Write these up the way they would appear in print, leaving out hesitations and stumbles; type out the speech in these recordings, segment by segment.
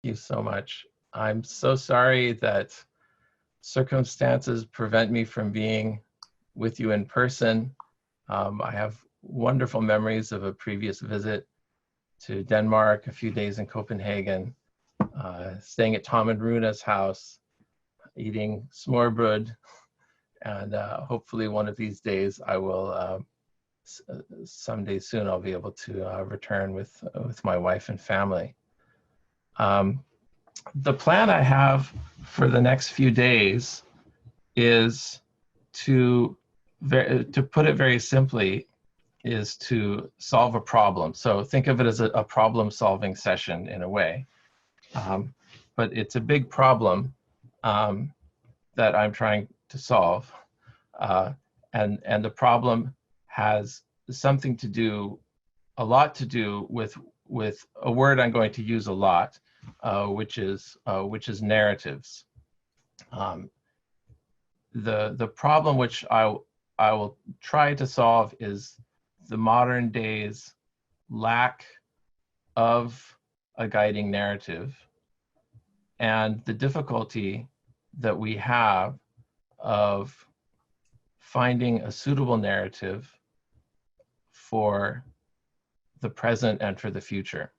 you so much. I'm so sorry that circumstances prevent me from being with you in person. I have wonderful memories of a previous visit to Denmark, a few days in Copenhagen, staying at Tom and Runa's house, eating smørrebrød, and hopefully one of these days I will, someday soon I'll be able to return with my wife and family. The plan I have for the next few days is to put it very simply, is to solve a problem. So think of it as a problem-solving session in a way. But it's a big problem that I'm trying to solve. And the problem has something to do, a lot to do with a word I'm going to use a lot, which is narratives. The problem which I will try to solve is the modern day's lack of a guiding narrative and the difficulty that we have of finding a suitable narrative for the present and for the future.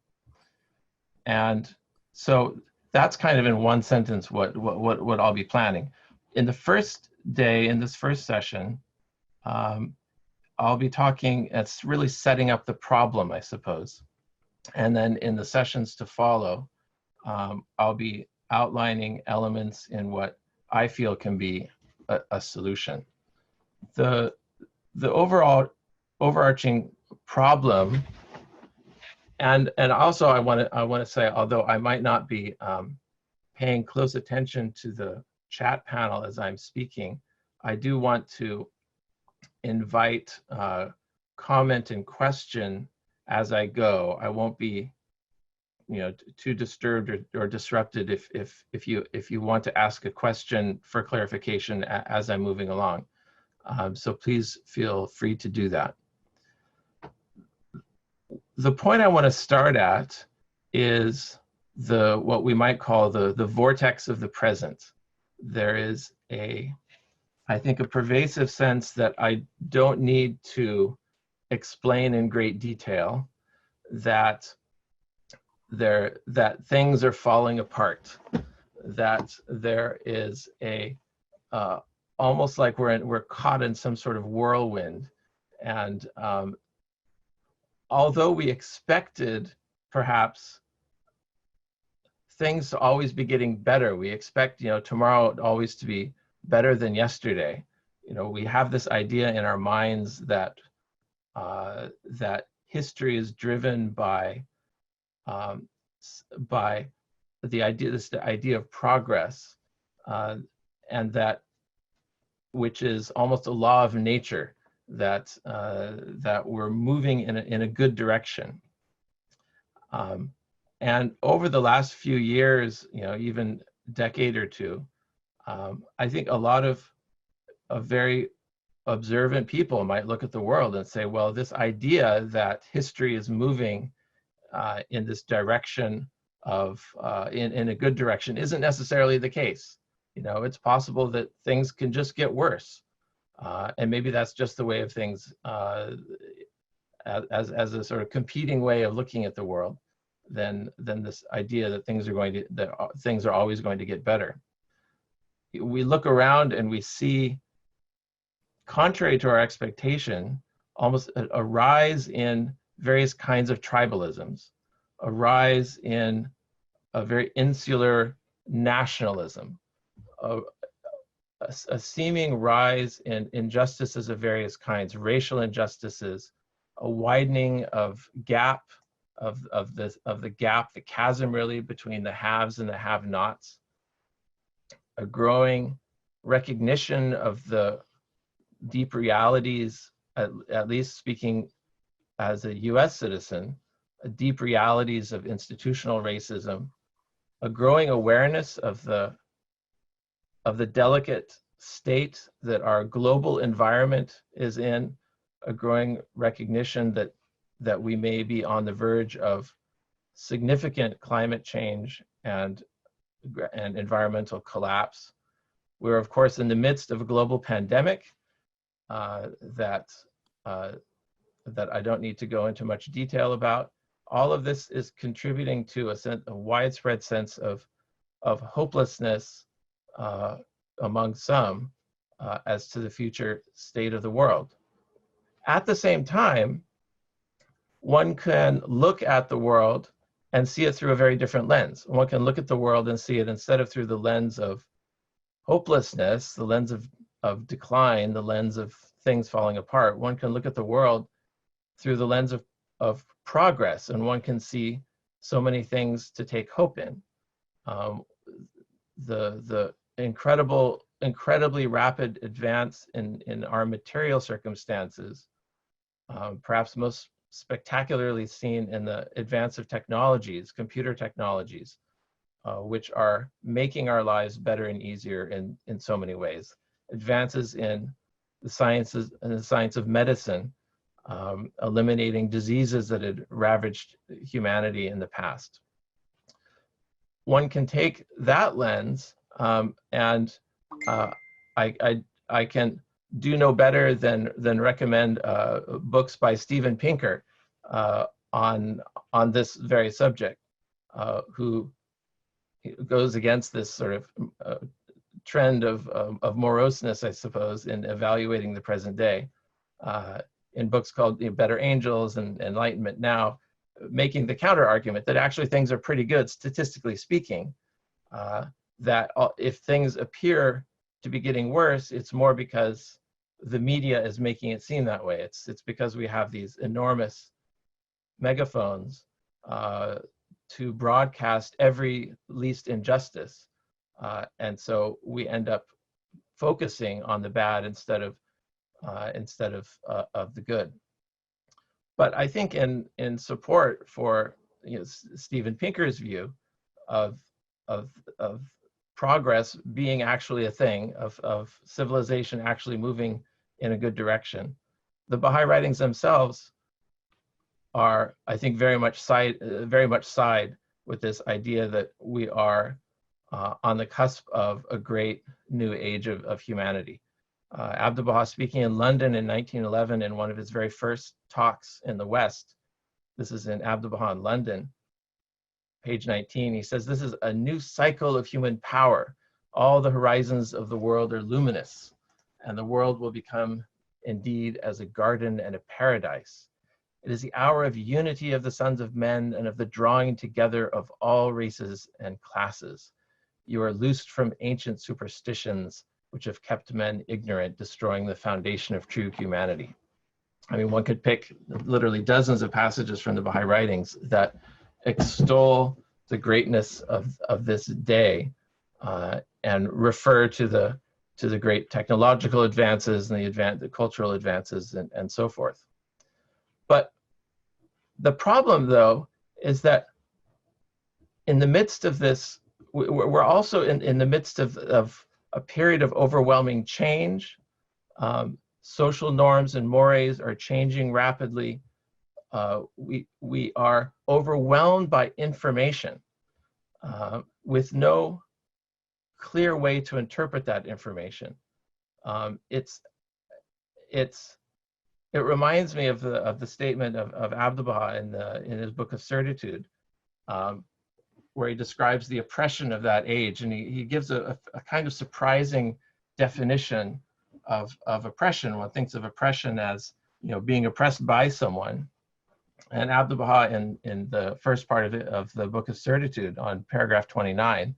And so that's kind of in one sentence what I'll be planning. In the first day, in this first session, I'll be talking, it's really setting up the problem, I suppose. And then in the sessions to follow, I'll be outlining elements in what I feel can be a solution. The overarching problem, and also I want to say, although I might not be paying close attention to the chat panel as I'm speaking, I do want to invite comment and question as I go. I won't be, too disturbed or disrupted if you want to ask a question for clarification as I'm moving along. So please feel free to do that. The point I want to start at is what we might call the vortex of the present. There is I think a pervasive sense that I don't need to explain in great detail that things are falling apart, that there is almost like we're caught in some sort of whirlwind. And although we expected perhaps things to always be getting better, we expect tomorrow always to be better than yesterday. We have this idea in our minds that that history is driven by the idea of progress, and that which is almost a law of nature, that we're moving in a good direction. And over the last few years, even decade or two, I think a lot of very observant people might look at the world and say, well, this idea that history is moving in this direction of, in a good direction isn't necessarily the case. It's possible that things can just get worse. And maybe that's just the way of things as a sort of competing way of looking at the world than this idea that things are always going to get better. We look around and we see, contrary to our expectation, almost a rise in various kinds of tribalisms, a rise in a very insular nationalism, a seeming rise in injustices of various kinds, racial injustices, a widening of gap, the chasm really between the haves and the have-nots, a growing recognition of the deep realities, at least speaking as a US citizen, deep realities of institutional racism, a growing awareness of the delicate state that our global environment is in, a growing recognition that we may be on the verge of significant climate change and environmental collapse. We're, of course, in the midst of a global pandemic that I don't need to go into much detail about. All of this is contributing to a widespread sense of hopelessness among some as to the future state of the world. At the same time, one can look at the world and see it through a very different lens. One can look at the world and see it instead of through the lens of hopelessness, the lens of decline, the lens of things falling apart. One can look at the world through the lens of progress, and one can see so many things to take hope in. The incredibly rapid advance in our material circumstances, perhaps most spectacularly seen in the advance of technologies, computer technologies, which are making our lives better and easier in so many ways. Advances in the sciences and the science of medicine, eliminating diseases that had ravaged humanity in the past. One can take that lens and I can do no better than recommend books by Steven Pinker on this very subject, who goes against this sort of trend of moroseness, I suppose, in evaluating the present day, in books called Better Angels and Enlightenment Now, making the counter argument that actually things are pretty good, statistically speaking, that if things appear to be getting worse, it's more because the media is making it seem that way. It's because we have these enormous megaphones to broadcast every least injustice. And so we end up focusing on the bad instead of the good. But I think in support for Steven Pinker's view of progress being actually a thing, of civilization actually moving in a good direction, the Baha'i writings themselves are, I think, very much side with this idea that we are on the cusp of a great new age of humanity. Abdu'l-Baha, speaking in London in 1911 in one of his very first talks in the West, this is in Abdu'l-Baha in London, page 19, he says, "This is a new cycle of human power. All the horizons of the world are luminous, and the world will become indeed as a garden and a paradise. It is the hour of unity of the sons of men and of the drawing together of all races and classes. You are loosed from ancient superstitions which have kept men ignorant, destroying the foundation of true humanity." I mean, one could pick literally dozens of passages from the Baha'i writings that extol the greatness of this day and refer to the great technological advances and the cultural advances and so forth. But the problem, though, is that in the midst of this, we're also in the midst of a period of overwhelming change. Social norms and mores are changing rapidly. We are overwhelmed by information with no clear way to interpret that information. It reminds me of the statement of Abdu'l-Baha in his book of Certitude, where he describes the oppression of that age, and he gives a kind of surprising definition of oppression. One thinks of oppression as being oppressed by someone. And Abdu'l-Baha in the first part of the book of Certitude on paragraph 29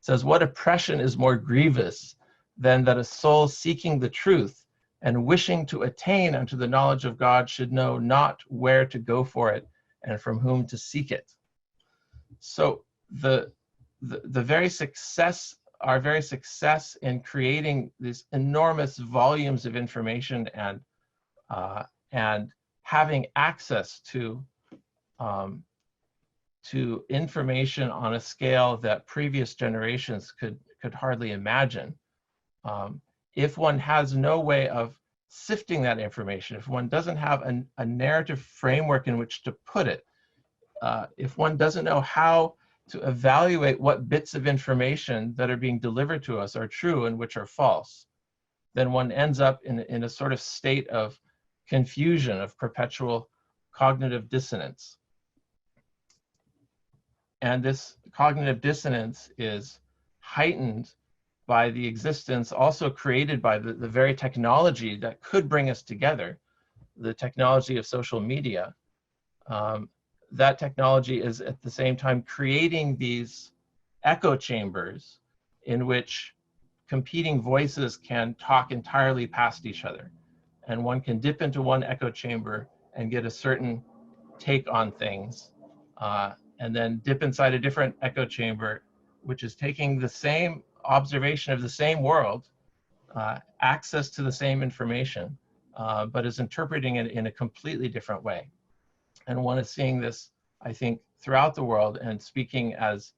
says, "What oppression is more grievous than that a soul seeking the truth and wishing to attain unto the knowledge of God should know not where to go for it and from whom to seek it?" So the very success, our very success in creating these enormous volumes of information and having access to information on a scale that previous generations could hardly imagine. If one has no way of sifting that information, if one doesn't have a narrative framework in which to put it, if one doesn't know how to evaluate what bits of information that are being delivered to us are true and which are false, then one ends up in a sort of state of confusion, of perpetual cognitive dissonance. And this cognitive dissonance is heightened by the existence, also created by the very technology that could bring us together, the technology of social media. That technology is at the same time creating these echo chambers in which competing voices can talk entirely past each other. And one can dip into one echo chamber and get a certain take on things, and then dip inside a different echo chamber, which is taking the same observation of the same world, access to the same information, but is interpreting it in a completely different way. And one is seeing this, I think, throughout the world. And speaking as,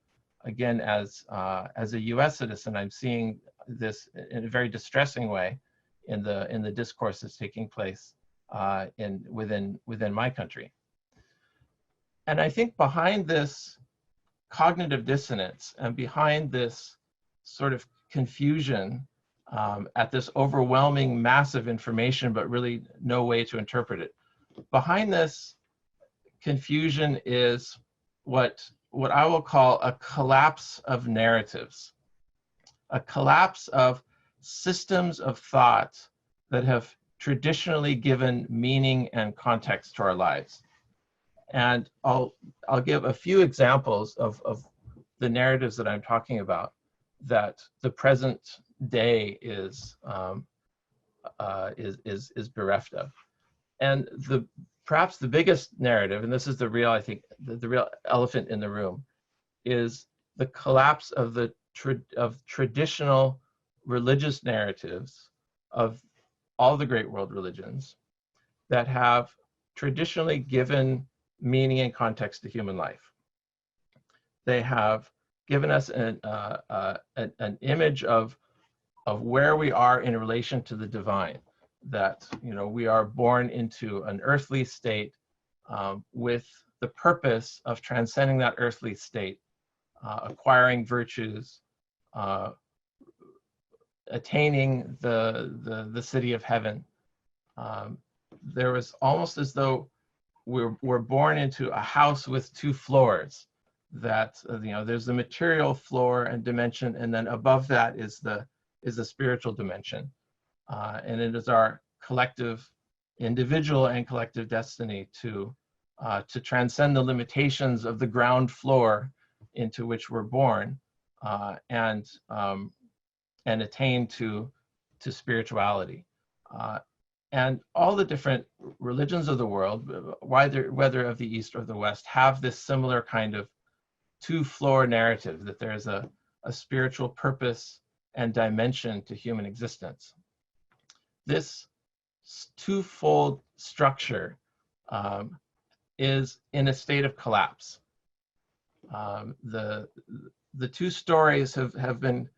again, as a U.S. citizen, I'm seeing this in a very distressing way in the discourse that's taking place within my country. And I think behind this cognitive dissonance and behind this sort of confusion at this overwhelming massive information, but really no way to interpret it, behind this confusion is what I will call a collapse of narratives, a collapse of systems of thought that have traditionally given meaning and context to our lives. And I'll give a few examples of the narratives that I'm talking about that the present day is bereft of. And perhaps the biggest narrative, and this is the real, I think, the real elephant in the room, is the collapse of traditional religious narratives of all the great world religions that have traditionally given meaning and context to human life. They have given us an image of where we are in relation to the divine, that we are born into an earthly state with the purpose of transcending that earthly state, acquiring virtues, attaining the city of heaven. There was almost as though we're born into a house with two floors, that there's the material floor and dimension, and then above that is the spiritual dimension. And it is our collective, individual and collective destiny to transcend the limitations of the ground floor into which we're born, and attain to spirituality. And all the different religions of the world, whether of the East or the West, have this similar kind of two-floor narrative, that there's a spiritual purpose and dimension to human existence. This twofold structure is in a state of collapse. The two stories have been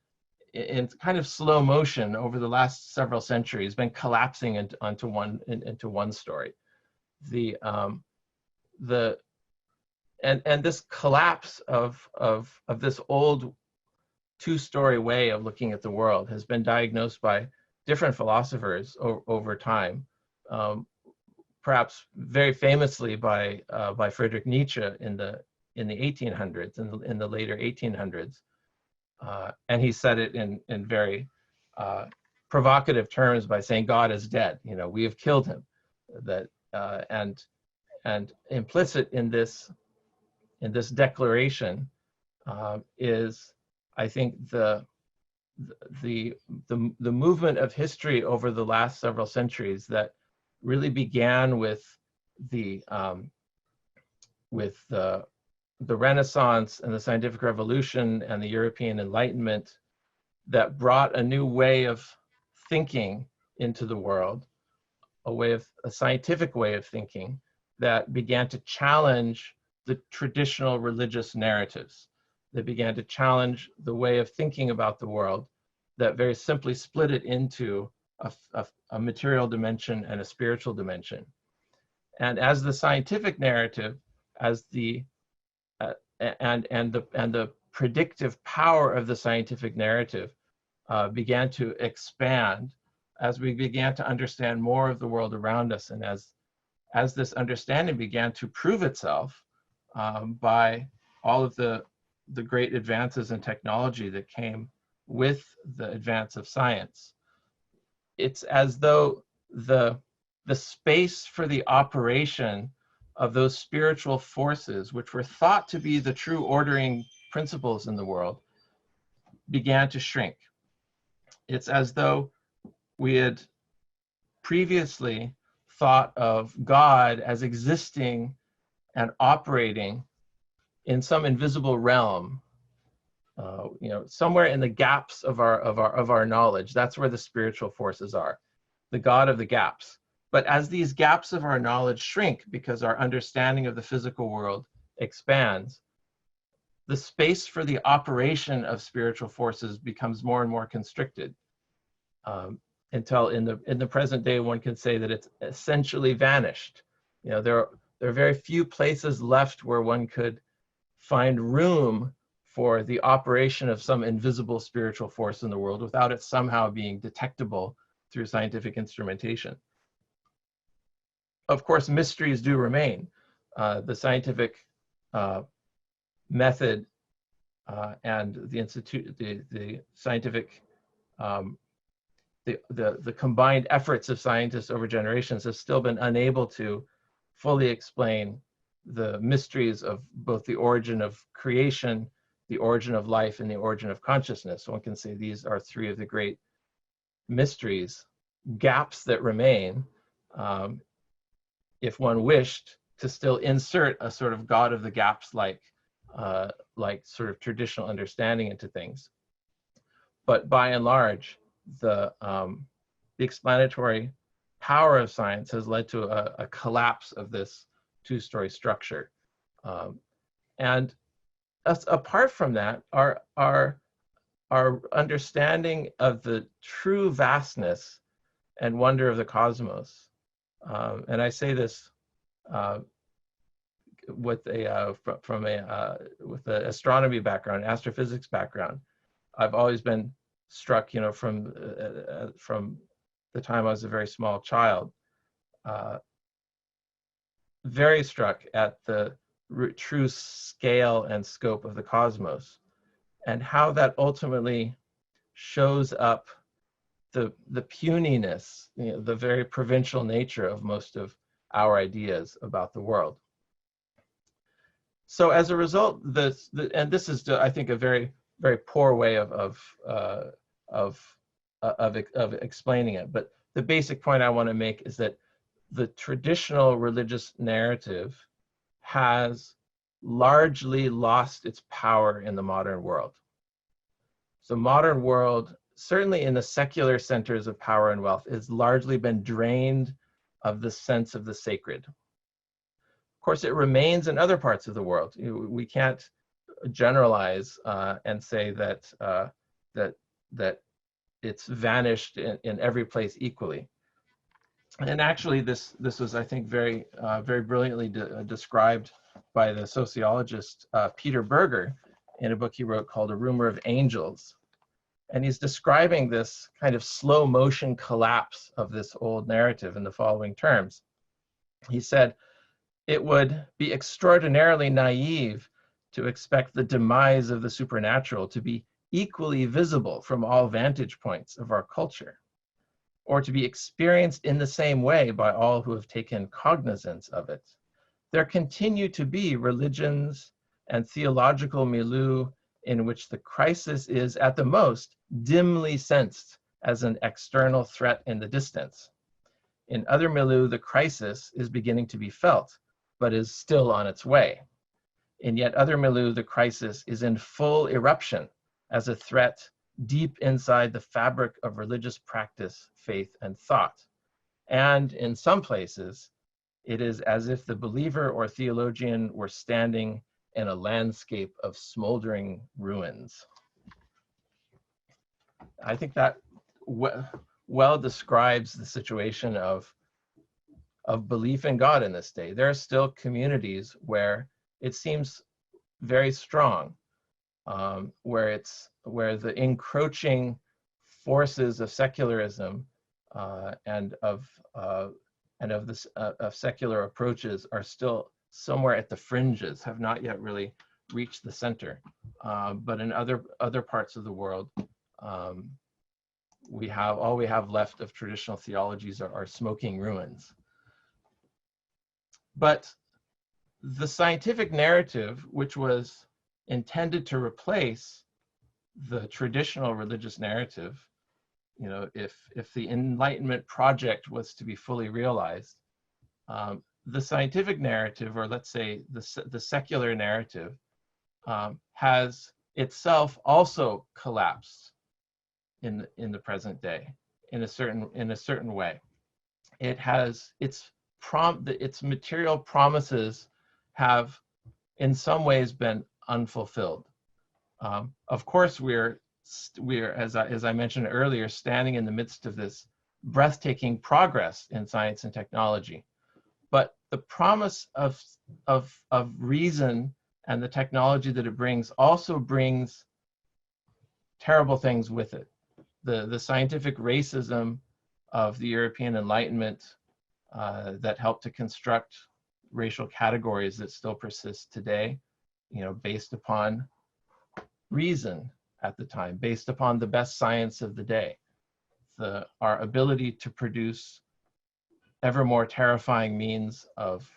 in kind of slow motion over the last several centuries, been collapsing into one story. And this collapse of this old two-story way of looking at the world has been diagnosed by different philosophers over time, perhaps very famously by Friedrich Nietzsche in the 1800s, in the later 1800s. And he said it in very provocative terms by saying, God is dead. We have killed him. That and implicit in this declaration is, I think, the movement of history over the last several centuries that really began with the Renaissance and the scientific revolution and the European Enlightenment, that brought a new way of thinking into the world, a scientific way of thinking that began to challenge the traditional religious narratives, that began to challenge the way of thinking about the world, that very simply split it into a material dimension and a spiritual dimension. And as the scientific narrative, as the the predictive power of the scientific narrative began to expand as we began to understand more of the world around us, and as this understanding began to prove itself by all of the great advances in technology that came with the advance of science. It's as though the space for the operation of those spiritual forces, which were thought to be the true ordering principles in the world, began to shrink. It's as though we had previously thought of God as existing and operating in some invisible realm, somewhere in the gaps of our knowledge. That's where the spiritual forces are, the God of the gaps. But as these gaps of our knowledge shrink because our understanding of the physical world expands, the space for the operation of spiritual forces becomes more and more constricted, until in the present day one can say that it's essentially vanished. There are very few places left where one could find room for the operation of some invisible spiritual force in the world without it somehow being detectable through scientific instrumentation. Of course, mysteries do remain. The scientific method and the scientific, the combined efforts of scientists over generations have still been unable to fully explain the mysteries of both the origin of creation, the origin of life, and the origin of consciousness. One can say these are three of the great mysteries, gaps that remain, if one wished to still insert a sort of God of the gaps like sort of traditional understanding into things. But by and large, the explanatory power of science has led to a collapse of this two-story structure. And apart from that, our understanding of the true vastness and wonder of the cosmos, and I say this with with an astronomy background, astrophysics background. I've always been struck, from the time I was a very small child, very struck at the true scale and scope of the cosmos, and how that ultimately shows up the puniness, the very provincial nature of most of our ideas about the world. So as a result, and this is, I think, a very, very poor way of explaining it. But the basic point I want to make is that the traditional religious narrative has largely lost its power in the modern world. So modern world, certainly in the secular centers of power and wealth, has largely been drained of the sense of the sacred. Of course, it remains in other parts of the world. We can't generalize and say that it's vanished in every place equally. And actually, this was, I think, very brilliantly described by the sociologist Peter Berger in a book he wrote called A Rumor of Angels. And he's describing this kind of slow motion collapse of this old narrative in the following terms. He said, "It would be extraordinarily naive to expect the demise of the supernatural to be equally visible from all vantage points of our culture, or to be experienced in the same way by all who have taken cognizance of it. There continue to be religions and theological milieux in which the crisis is, at the most, dimly sensed as an external threat in the distance. In other milieux, the crisis is beginning to be felt, but is still on its way. In yet other milieux, the crisis is in full eruption as a threat deep inside the fabric of religious practice, faith, and thought. And in some places, it is as if the believer or theologian were standing in a landscape of smoldering ruins." I think that well describes the situation of belief in God in this day. There are still communities where it seems very strong, where the encroaching forces of secularism and of secular approaches are still somewhere at the fringes, have not yet really reached the center. But in other parts of the world, we have left of traditional theologies are smoking ruins. But the scientific narrative, which was intended to replace the traditional religious narrative, you know, if the Enlightenment project was to be fully realized, the scientific narrative, or let's say the secular narrative, has itself also collapsed in the present day in a certain way. It has its material promises have in some ways been unfulfilled. Of course, we're as I mentioned earlier, standing in the midst of this breathtaking progress in science and technology. But the promise of reason and the technology that it brings also brings terrible things with it. The scientific racism of the European Enlightenment that helped to construct racial categories that still persist today, you know, based upon reason at the time, based upon the best science of the day. Our ability to produce ever more terrifying means of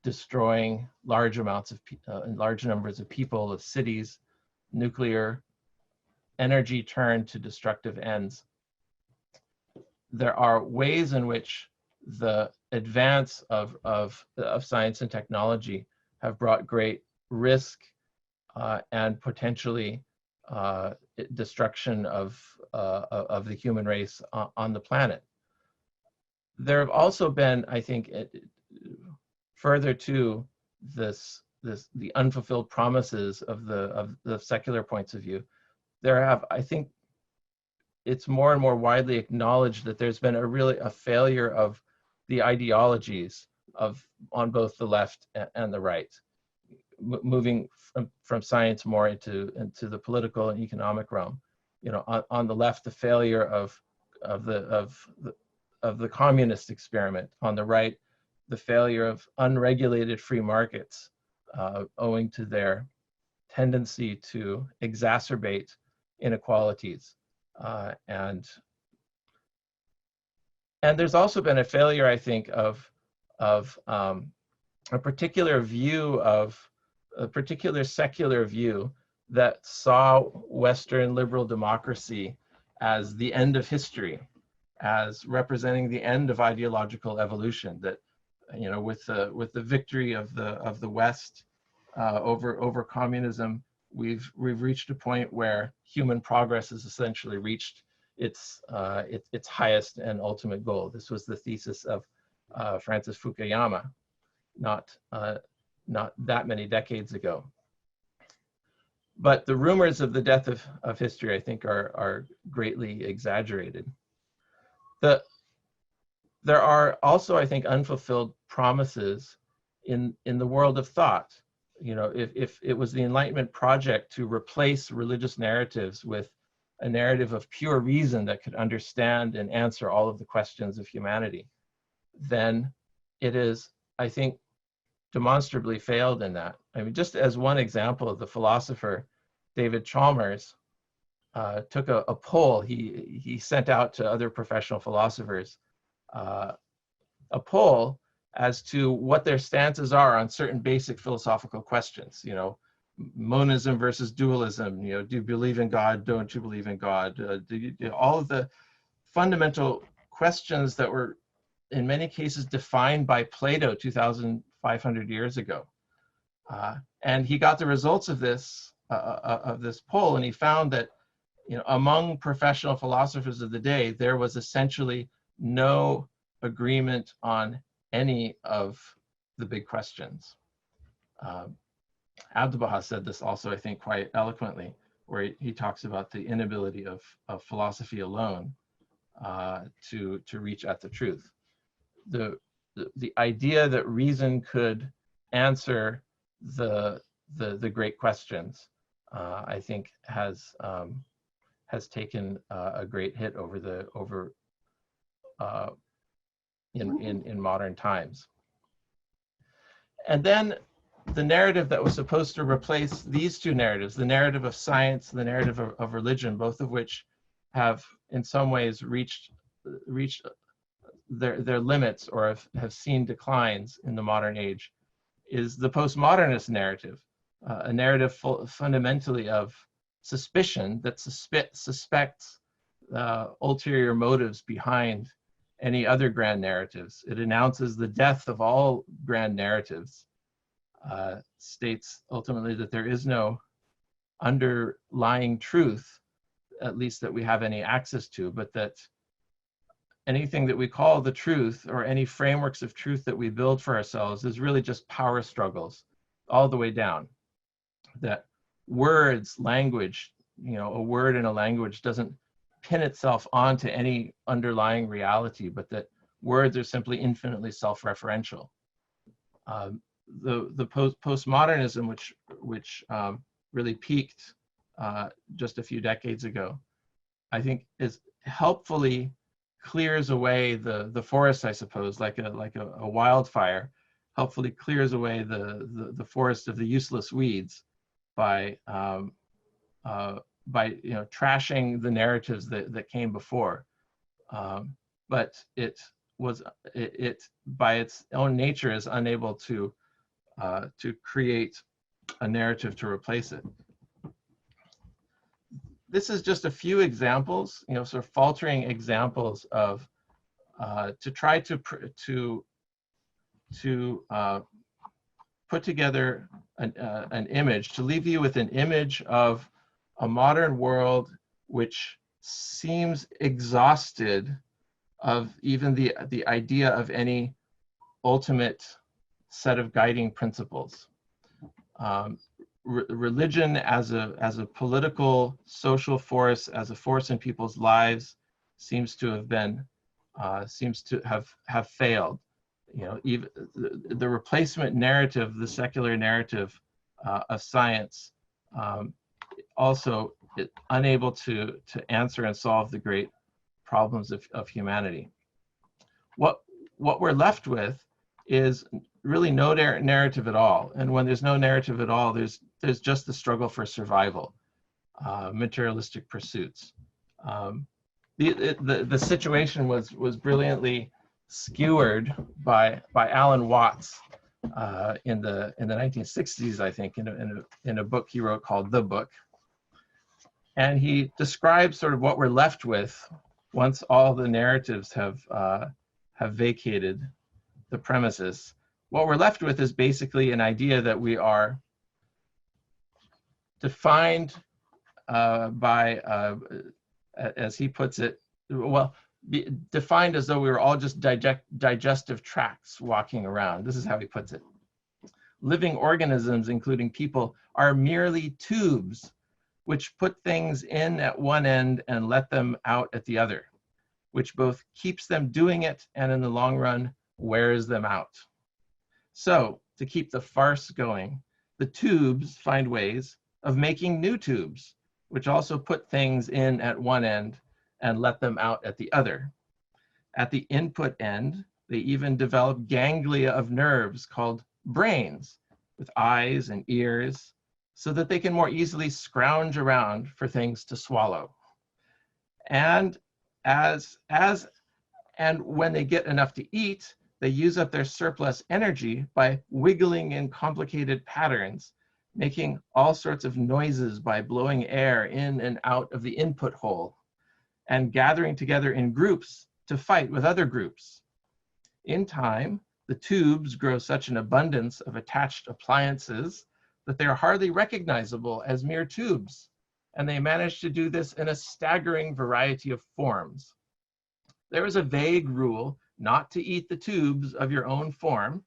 destroying large numbers of people, of cities, nuclear energy turned to destructive ends. There are ways in which the advance of science and technology have brought great risk and potentially destruction of the human race on the planet. There have also been, I think, further to the unfulfilled promises of the secular points of view. I think it's more and more widely acknowledged that there's been a failure of the ideologies on both the left and the right, moving from science more into the political and economic realm. You know, on the left, the failure of the communist experiment. On the right, the failure of unregulated free markets, owing to their tendency to exacerbate inequalities. And there's also been a failure, I think, of a particular secular view that saw Western liberal democracy as the end of history, as representing the end of ideological evolution. That, you know, with the victory of the West over communism, we've reached a point where human progress has essentially reached its highest and ultimate goal. This was the thesis of Francis Fukuyama, not that many decades ago. But the rumors of the death of history, I think, are greatly exaggerated. There are also, I think, unfulfilled promises in the world of thought. You know, if it was the Enlightenment project to replace religious narratives with a narrative of pure reason that could understand and answer all of the questions of humanity, then it is, I think, demonstrably failed in that. I mean, just as one example, the philosopher David Chalmers took a poll. He sent out to other professional philosophers a poll as to what their stances are on certain basic philosophical questions. You know, monism versus dualism. You know, do you believe in God? Don't you believe in God? All of the fundamental questions that were, in many cases, defined by Plato 2,500 years ago. And he got the results of this poll, and he found that, you know, among professional philosophers of the day, there was essentially no agreement on any of the big questions. Abdu'l-Baha said this also, I think, quite eloquently, where he talks about the inability of philosophy alone to reach at the truth. The idea that reason could answer the the great questions, I think has taken a great hit in modern times. And then the narrative that was supposed to replace these two narratives, the narrative of science, the narrative of religion, both of which have in some ways reached their limits or have seen declines in the modern age, is the postmodernist narrative, a narrative fundamentally of suspicion that suspects ulterior motives behind any other grand narratives. It announces the death of all grand narratives, states ultimately that there is no underlying truth, at least that we have any access to, but that anything that we call the truth or any frameworks of truth that we build for ourselves is really just power struggles all the way down. That words, language, a word in a language doesn't pin itself onto any underlying reality, but that words are simply infinitely self-referential. The postmodernism, which really peaked just a few decades ago, I think is helpfully clears away the forest, I suppose, like a wildfire, helpfully clears away the forest of the useless weeds by trashing the narratives that came before. But it by its own nature is unable to create a narrative to replace it. This is just a few examples, sort of faltering examples of to try to put together an image, to leave you with an image of a modern world which seems exhausted of even the idea of any ultimate set of guiding principles. Religion as a political, social force, as a force in people's lives, seems to have failed. Even the replacement narrative, the secular narrative of science, also unable to answer and solve the great problems of humanity. What we're left with is really no narrative at all. And when there's no narrative at all, there's just the struggle for survival, materialistic pursuits. The situation was brilliantly skewered by Alan Watts in the 1960s, I think, in a book he wrote called The Book. And he describes sort of what we're left with once all the narratives have vacated the premises. What we're left with is basically an idea that we are defined by, as he puts it, defined as though we were all just digestive tracts walking around. This is how he puts it. Living organisms, including people, are merely tubes which put things in at one end and let them out at the other, which both keeps them doing it and in the long run wears them out. So, to keep the farce going, the tubes find ways of making new tubes, which also put things in at one end and let them out at the other. At the input end, they even develop ganglia of nerves called brains, with eyes and ears, so that they can more easily scrounge around for things to swallow. And when they get enough to eat, they use up their surplus energy by wiggling in complicated patterns, making all sorts of noises by blowing air in and out of the input hole, and gathering together in groups to fight with other groups. In time, the tubes grow such an abundance of attached appliances that they are hardly recognizable as mere tubes, and they manage to do this in a staggering variety of forms. There is a vague rule not to eat the tubes of your own form,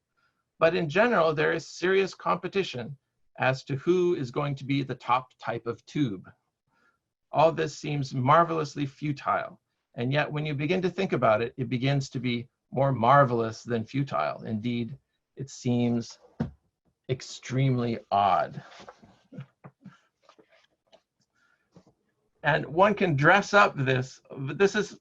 but in general, there is serious competition as to who is going to be the top type of tube. All this seems marvelously futile, and yet when you begin to think about it, it begins to be more marvelous than futile. Indeed, it seems extremely odd. And one can dress up this, this is,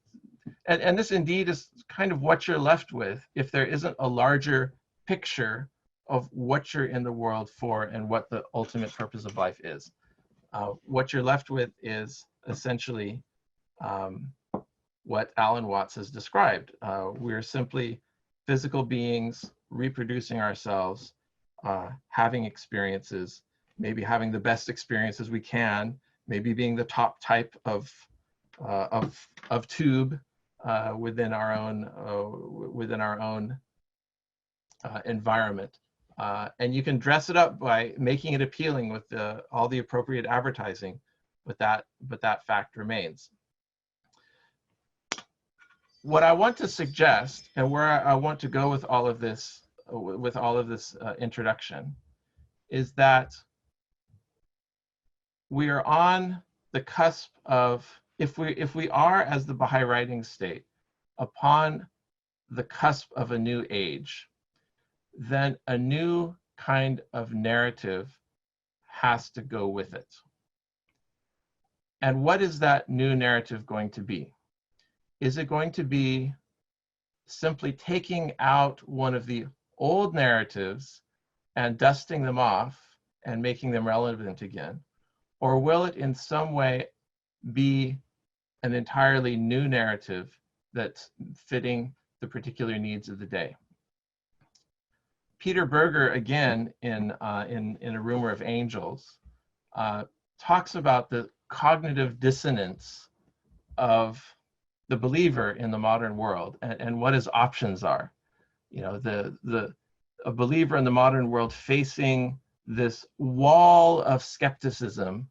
and this indeed is kind of what you're left with if there isn't a larger picture of what you're in the world for and what the ultimate purpose of life is. What you're left with is essentially what Alan Watts has described. We're simply physical beings reproducing ourselves, having experiences, maybe having the best experiences we can, maybe being the top type of tube within our own environment. And you can dress it up by making it appealing with all the appropriate advertising, but that fact remains. What I want to suggest, and where I want to go with all of this, introduction, is that we are on the cusp of, if we are, as the Baha'i writings state, upon the cusp of a new age, then a new kind of narrative has to go with it. And what is that new narrative going to be? Is it going to be simply taking out one of the old narratives and dusting them off and making them relevant again? Or will it in some way be an entirely new narrative that's fitting the particular needs of the day? Peter Berger, again, in A Rumor of Angels, talks about the cognitive dissonance of the believer in the modern world and what his options are. You know, a believer in the modern world facing this wall of skepticism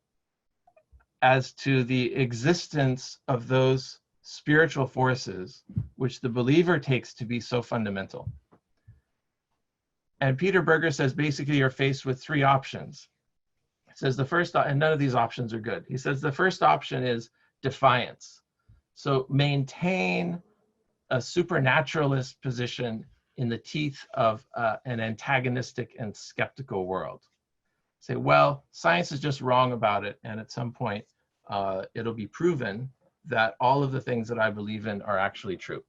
as to the existence of those spiritual forces which the believer takes to be so fundamental. And Peter Berger says basically you're faced with three options. He says the first, and none of these options are good. He says the first option is defiance. So maintain a supernaturalist position in the teeth of an antagonistic and skeptical world. Say, well, science is just wrong about it, and at some point it'll be proven that all of the things that I believe in are actually true.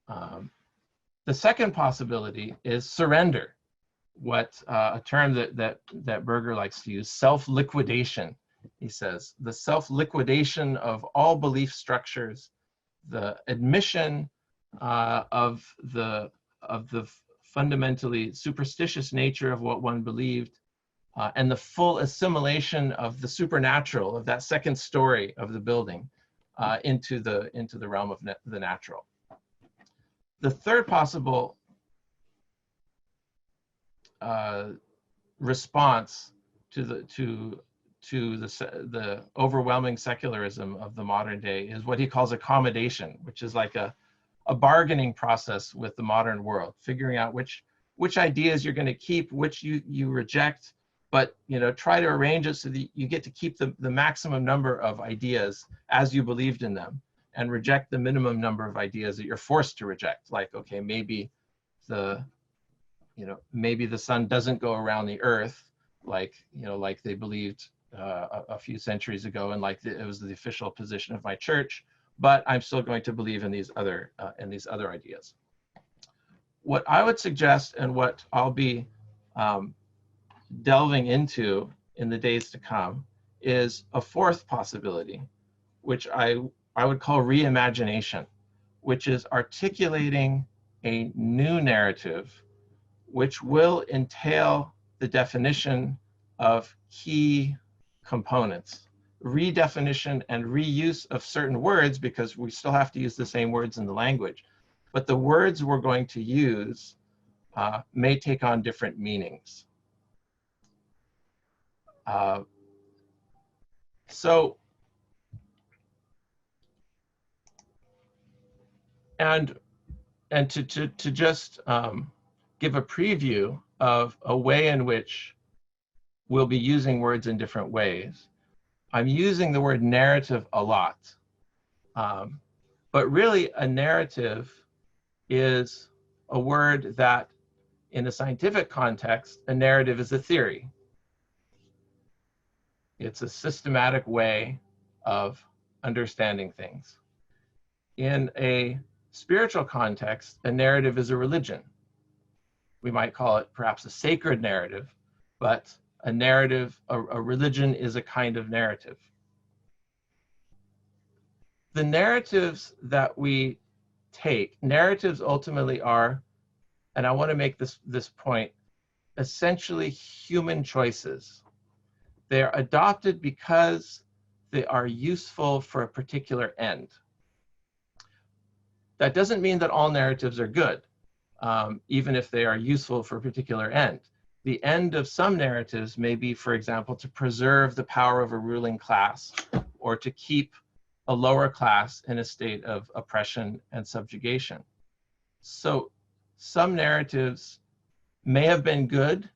The second possibility is surrender, a term that Berger likes to use, self-liquidation. He says the self-liquidation of all belief structures, the admission of the fundamentally superstitious nature of what one believed, and the full assimilation of the supernatural, of that second story of the building, into the realm of the natural. The third possible response to the overwhelming secularism of the modern day is what he calls accommodation, which is like a bargaining process with the modern world, figuring out which ideas you're going to keep, which you reject, but try to arrange it so that you get to keep the maximum number of ideas as you believed in them, and reject the minimum number of ideas that you're forced to reject. Like, okay, maybe the sun doesn't go around the earth, like they believed a few centuries ago, and it was the official position of my church, but I'm still going to believe in these other ideas. What I would suggest, and what I'll be delving into in the days to come, is a fourth possibility, which I would call reimagination, which is articulating a new narrative, which will entail the definition of key components, redefinition and reuse of certain words, because we still have to use the same words in the language, but the words we're going to use may take on different meanings. And to just give a preview of a way in which we'll be using words in different ways, I'm using the word narrative a lot. But really, a narrative is a word that In a scientific context, a narrative is a theory. It's a systematic way of understanding things. In a spiritual context, a narrative is a religion. We might call it perhaps a sacred narrative, but a narrative, a religion is a kind of narrative. The narratives that we take, narratives ultimately are, and I want to make this point, essentially human choices. They are adopted because they are useful for a particular end. That doesn't mean that all narratives are good, even if they are useful for a particular end. The end of some narratives may be, for example, to preserve the power of a ruling class or to keep a lower class in a state of oppression and subjugation. So some narratives may have been good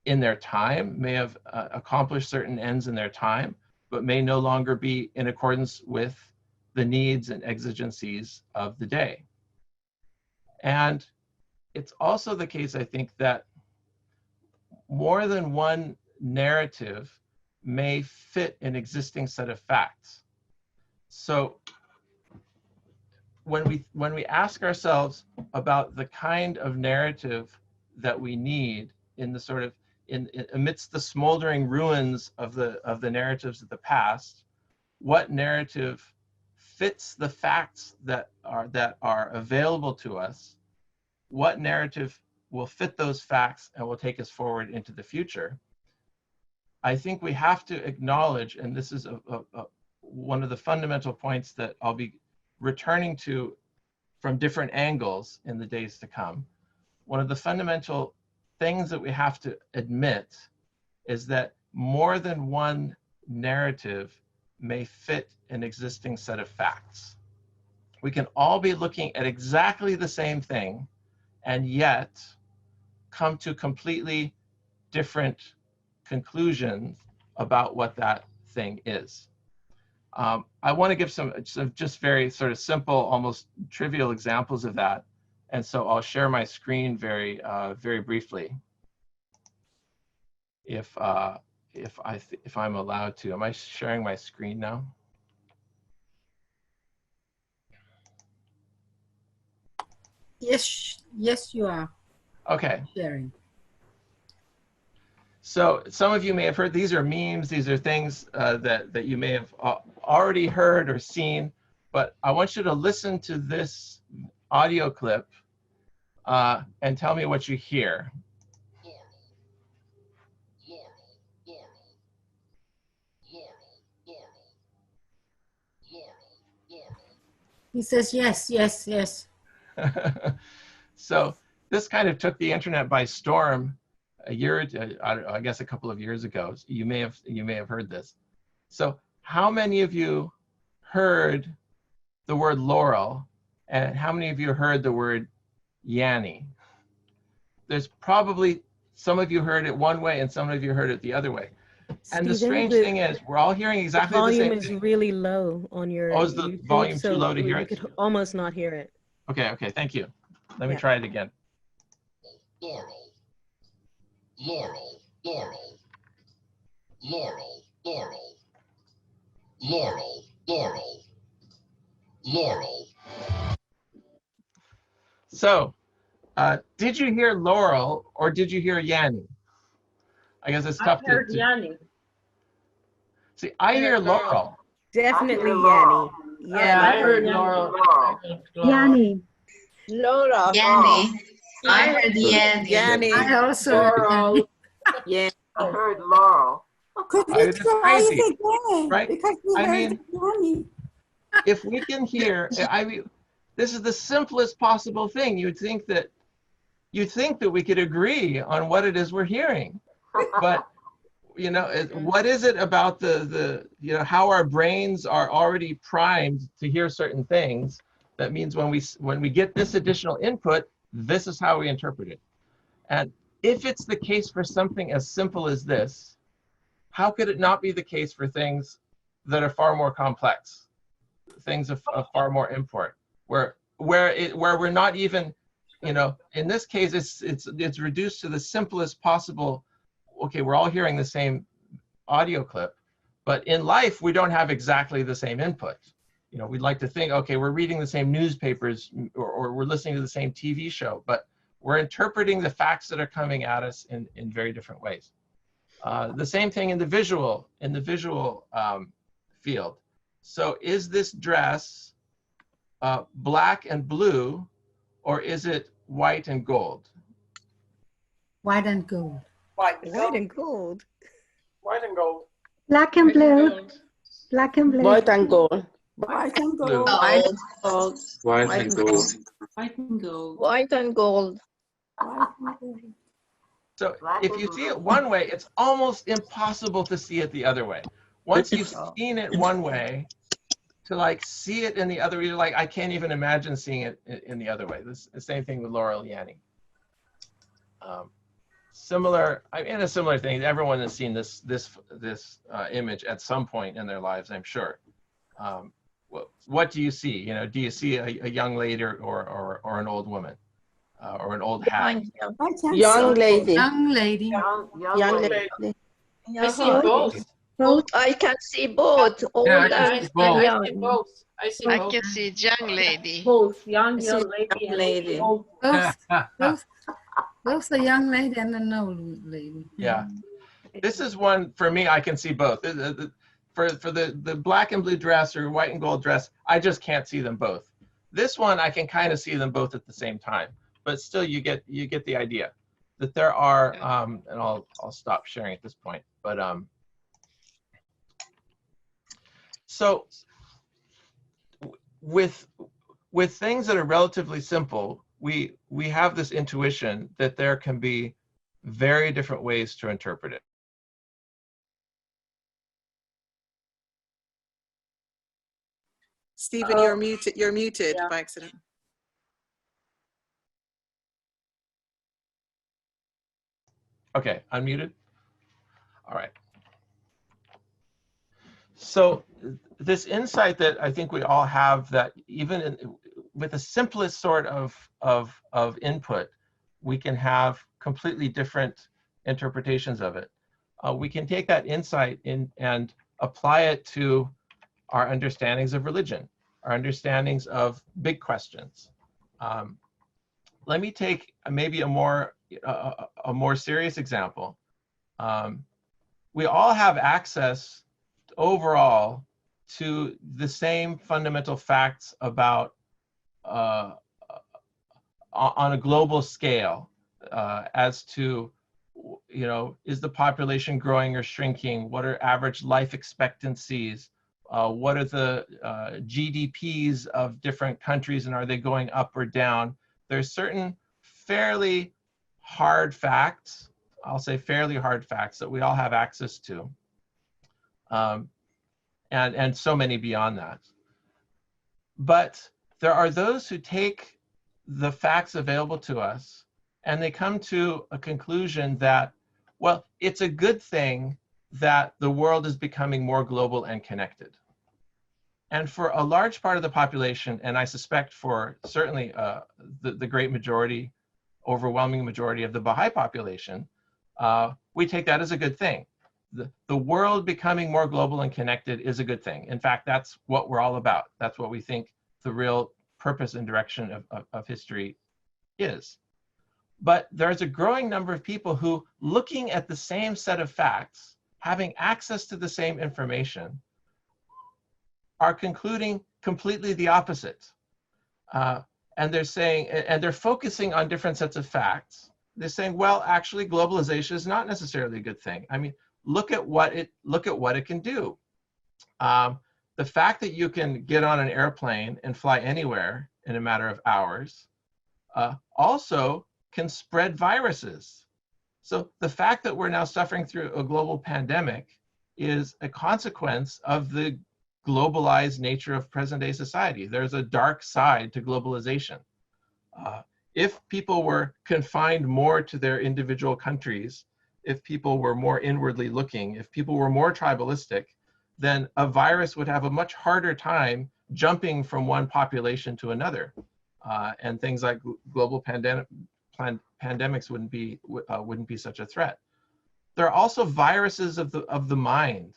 in their time, may have accomplished certain ends in their time, but may no longer be in accordance with the needs and exigencies of the day. And it's also the case, I think, that more than one narrative may fit an existing set of facts. So when we ask ourselves about the kind of narrative that we need in the sort of amidst the smoldering ruins of the narratives of the past, what narrative fits the facts that are available to us, what narrative will fit those facts and will take us forward into the future. I think we have to acknowledge, and this is one of the fundamental points that I'll be returning to from different angles in the days to come. One of the fundamental things that we have to admit is that more than one narrative may fit an existing set of facts. We can all be looking at exactly the same thing and yet come to completely different conclusions about what that thing is. I want to give some just very sort of simple, almost trivial examples of that. And so I'll share my screen very briefly, if I'm allowed to. Am I sharing my screen now? Yes, you are. Okay. Sharing. So some of you may have heard, these are memes, these are things that you may have already heard or seen, but I want you to listen to this audio clip and tell me what you hear. He says yes, yes, yes. So this kind of took the internet by storm a year, I guess a couple of years ago. You may have heard this. So how many of you heard the word Laurel, and how many of you heard the word Yanni? There's probably some of you heard it one way and some of you heard it the other way. And the strange thing is, we're all hearing exactly the same thing. The volume is really low on your Oh, is the YouTube, volume too low to hear you it? could almost not hear it. Okay, thank you. Let me try it again. So, did you hear Laurel or did you hear Yanni? I guess it's tough to. I heard Yanni. See, I hear Laurel. Definitely Yanni. Yeah, I heard Laurel. Yanni. Laurel. Yanni. I heard Yanni. Yanni. I also Laurel. Yeah. I heard Laurel. Could we try it again? Right? Because we I heard mean, Yanni. if we can hear, I mean, this is the simplest possible thing. You'd think that we could agree on what it is we're hearing, but you know, what is it about the you know, how our brains are already primed to hear certain things that means when we get this additional input, this is how we interpret it. And if it's the case for something as simple as this, how could it not be the case for things that are far more complex, things of far more import, where we're not even you know, in this case, it's reduced to the simplest possible. Okay, we're all hearing the same audio clip, but in life we don't have exactly the same input. You know, we'd like to think, okay, we're reading the same newspapers or we're listening to the same TV show, but we're interpreting the facts that are coming at us in very different ways. The same thing in the visual field. So is this dress black and blue, or is it white and gold? White and gold. White and gold. White and gold. Black and blue. Black and blue. White and gold. White and Blue. gold. Gold. White and gold. White and gold. White and gold. White and gold. So if you see it one way, it's almost impossible to see it the other way. Once you've seen it one way, to like see it in the other, you're like, I can't even imagine seeing it in the other way. This the same thing with Laurel Yanny. Similar, I mean, a similar thing. Everyone has seen this image at some point in their lives, I'm sure. What do you see? You know, do you see a young lady or an old woman or an old hat? Young lady. Young lady. Young lady. I see both. Both. I can see both. Old Yeah, I can and see both. young. I see both. I see I both. can see young lady. Both young I see lady young and lady. old. Both the young lady and the old lady. Yeah, this is one for me. I can see both. For the black and blue dress or white and gold dress, I just can't see them both. This one, I can kind of see them both at the same time, but still, you get the idea that there are. And I'll stop sharing at this point. But so with things that are relatively simple, we have this intuition that there can be very different ways to interpret it. Stephen, you're muted. You're muted Yeah. by accident. Okay, unmuted. All right. So this insight that I think we all have, that even with the simplest sort of input, we can have completely different interpretations of it. We can take that insight and apply it to our understandings of religion, our understandings of big questions. Let me take maybe a more serious example. We all have access overall to the same fundamental facts about on a global scale as to, you know, is the population growing or shrinking? What are average life expectancies? What are the GDPs of different countries, and are they going up or down? There's certain fairly hard facts, I'll say fairly hard facts, that we all have access to. And so many beyond that. But there are those who take the facts available to us and they come to a conclusion that, well, it's a good thing that the world is becoming more global and connected. And for a large part of the population, and I suspect for certainly the great majority, overwhelming majority of the Baha'i population, we take that as a good thing. The world becoming more global and connected is a good thing. In fact, that's what we're all about. That's what we think the real purpose and direction of history is. But there's a growing number of people who, looking at the same set of facts, having access to the same information, are concluding completely the opposite. And they're saying, and they're focusing on different sets of facts. They're saying, well, actually, globalization is not necessarily a good thing. I mean, look at what it can do. The fact that you can get on an airplane and fly anywhere in a matter of hours also can spread viruses. So the fact that we're now suffering through a global pandemic is a consequence of the globalized nature of present-day society. There's a dark side to globalization. If people were confined more to their individual countries, if people were more inwardly looking, if people were more tribalistic, then a virus would have a much harder time jumping from one population to another. and things like global pandemics wouldn't be such a threat. There are also viruses of the mind.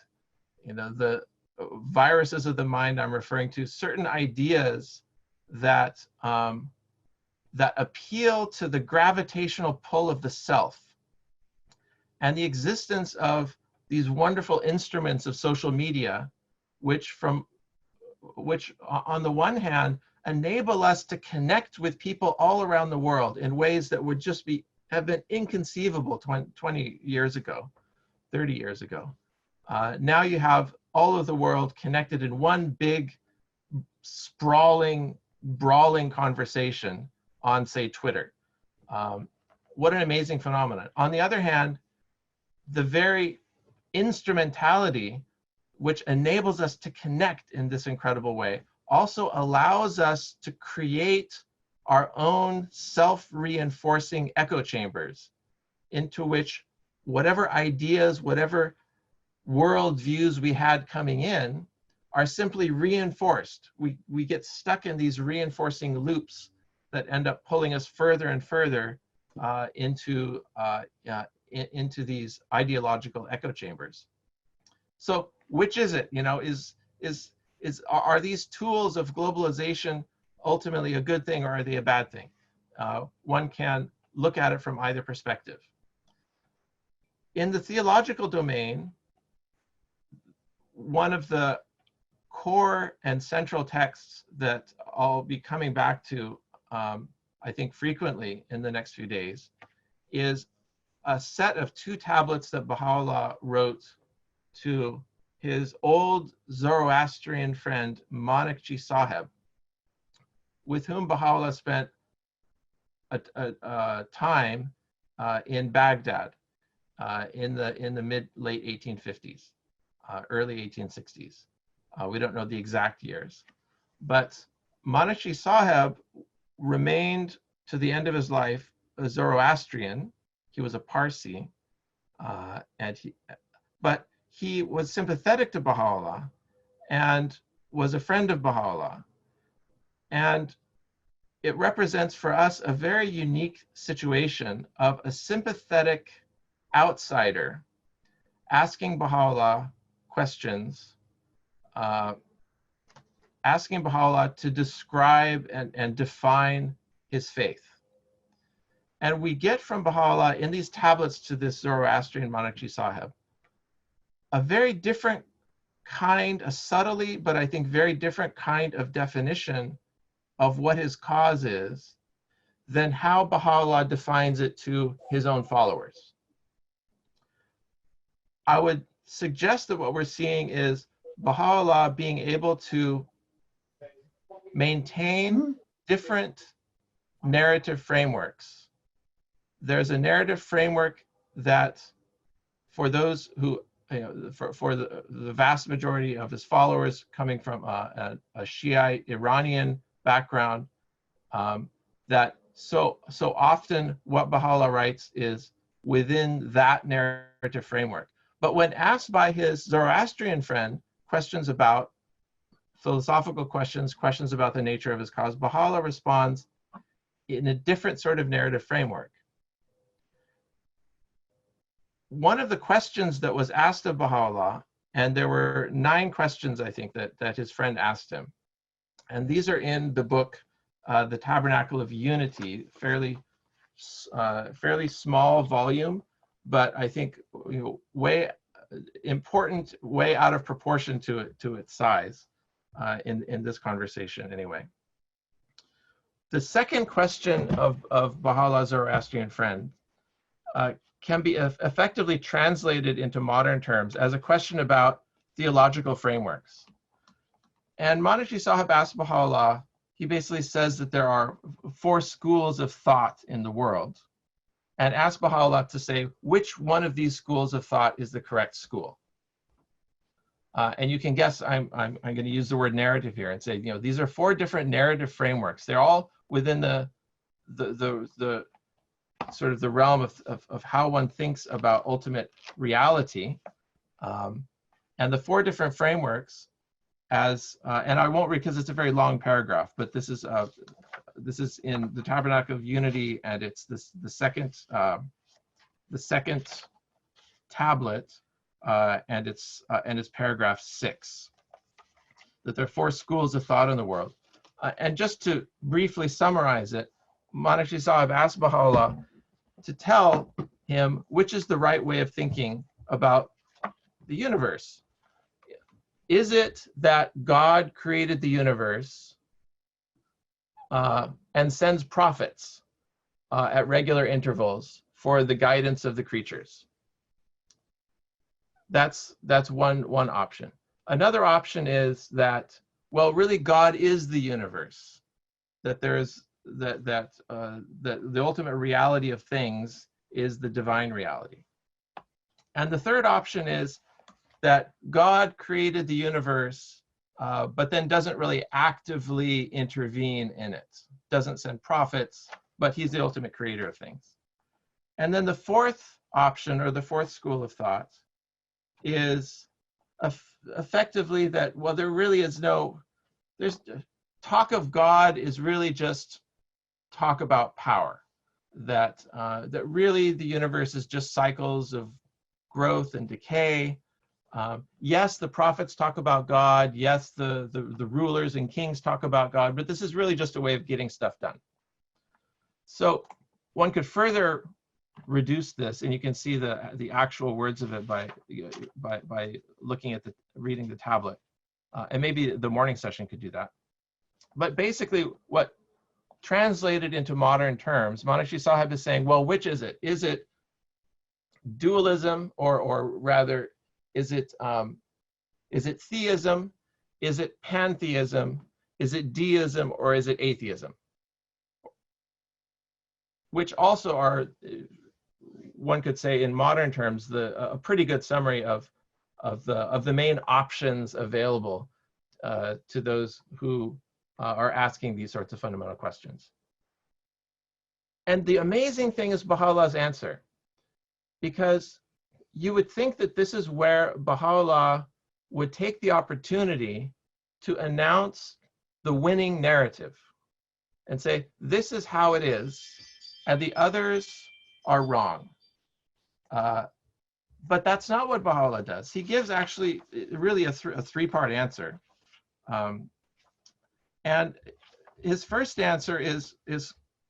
You know, the viruses of the mind I'm referring to, certain ideas that that appeal to the gravitational pull of the self, and the existence of these wonderful instruments of social media, which on the one hand enable us to connect with people all around the world in ways that would just have been inconceivable 20 years ago, 30 years ago. Now you have all of the world connected in one big, sprawling, brawling conversation on, say, Twitter. What an amazing phenomenon. On the other hand, the very instrumentality which enables us to connect in this incredible way also allows us to create our own self-reinforcing echo chambers into which whatever ideas, whatever worldviews we had coming in are simply reinforced. We get stuck in these reinforcing loops that end up pulling us further and further into these ideological echo chambers. So which is it? You know, are these tools of globalization ultimately a good thing, or are they a bad thing? One can look at it from either perspective. In the theological domain, one of the core and central texts that I'll be coming back to, I think frequently in the next few days, is a set of 2 tablets that Baha'u'llah wrote to his old Zoroastrian friend, Manakji Sahib, with whom Baha'u'llah spent a time in Baghdad in the late 1850s, early 1860s. We don't know the exact years, but Manakji Sahib remained to the end of his life a Zoroastrian. He was a Parsi, but he was sympathetic to Baha'u'llah and was a friend of Baha'u'llah. And it represents for us a very unique situation of a sympathetic outsider asking Baha'u'llah questions, asking Baha'u'llah to describe and define his faith. And we get from Baha'u'llah in these tablets to this Zoroastrian Manakji Sahib a very different kind, a subtly, but I think very different kind of definition of what his cause is than how Baha'u'llah defines it to his own followers. I would suggest that what we're seeing is Baha'u'llah being able to maintain different narrative frameworks. There's a narrative framework that for those who, for the vast majority of his followers coming from a Shiite Iranian background, that so often what Baha'u'llah writes is within that narrative framework. But when asked by his Zoroastrian friend questions about philosophical questions about the nature of his cause, Baha'u'llah responds in a different sort of narrative framework. One of the questions that was asked of Baha'u'llah, and there were 9 questions, I think, that his friend asked him. And these are in the book, The Tabernacle of Unity, fairly small volume, but I think way important, way out of proportion to its size in this conversation anyway. The second question of Baha'u'llah's Zoroastrian friend can be effectively translated into modern terms as a question about theological frameworks. And Manakji Sahib asked Baha'u'llah, he basically says that there are 4 schools of thought in the world, and asked Baha'u'llah to say which one of these schools of thought is the correct school. And you can guess, I'm going to use the word narrative here and say, these are 4 different narrative frameworks. They're all within the sort of the realm of how one thinks about ultimate reality. And the 4 different frameworks, and I won't read because it's a very long paragraph, but this is this is in the Tabernacle of Unity, and it's the second tablet, and it's paragraph 6. That there are 4 schools of thought in the world, and just to briefly summarize it, Manashi Sahib asked Baha'u'llah to tell him which is the right way of thinking about the universe. Is it that God created the universe and sends prophets at regular intervals for the guidance of the creatures? That's one option. Another option is that, well, really God is the universe, that there's that the ultimate reality of things is the divine reality. And the third option is that God created the universe, but then doesn't really actively intervene in it, doesn't send prophets, but he's the ultimate creator of things. And then the fourth option, or the fourth school of thought, is effectively that, well, there really is there's talk of God is really just talk about power, that really the universe is just cycles of growth and decay. Yes, the prophets talk about God. Yes, the rulers and kings talk about God, but this is really just a way of getting stuff done. So one could further reduce this, and you can see the actual words of it by looking at reading the tablet, and maybe the morning session could do that. But basically, what translated into modern terms, Manashi Sahib is saying, well, which is it? Is it dualism, or rather, is it theism? Is it pantheism? Is it deism, or is it atheism? Which also are, one could say in modern terms, a pretty good summary of the main options available to those who are asking these sorts of fundamental questions. And the amazing thing is Baha'u'llah's answer, because you would think that this is where Baha'u'llah would take the opportunity to announce the winning narrative and say, this is how it is, and the others are wrong. But that's not what Baha'u'llah does. He gives actually really a three-part answer. And his first answer is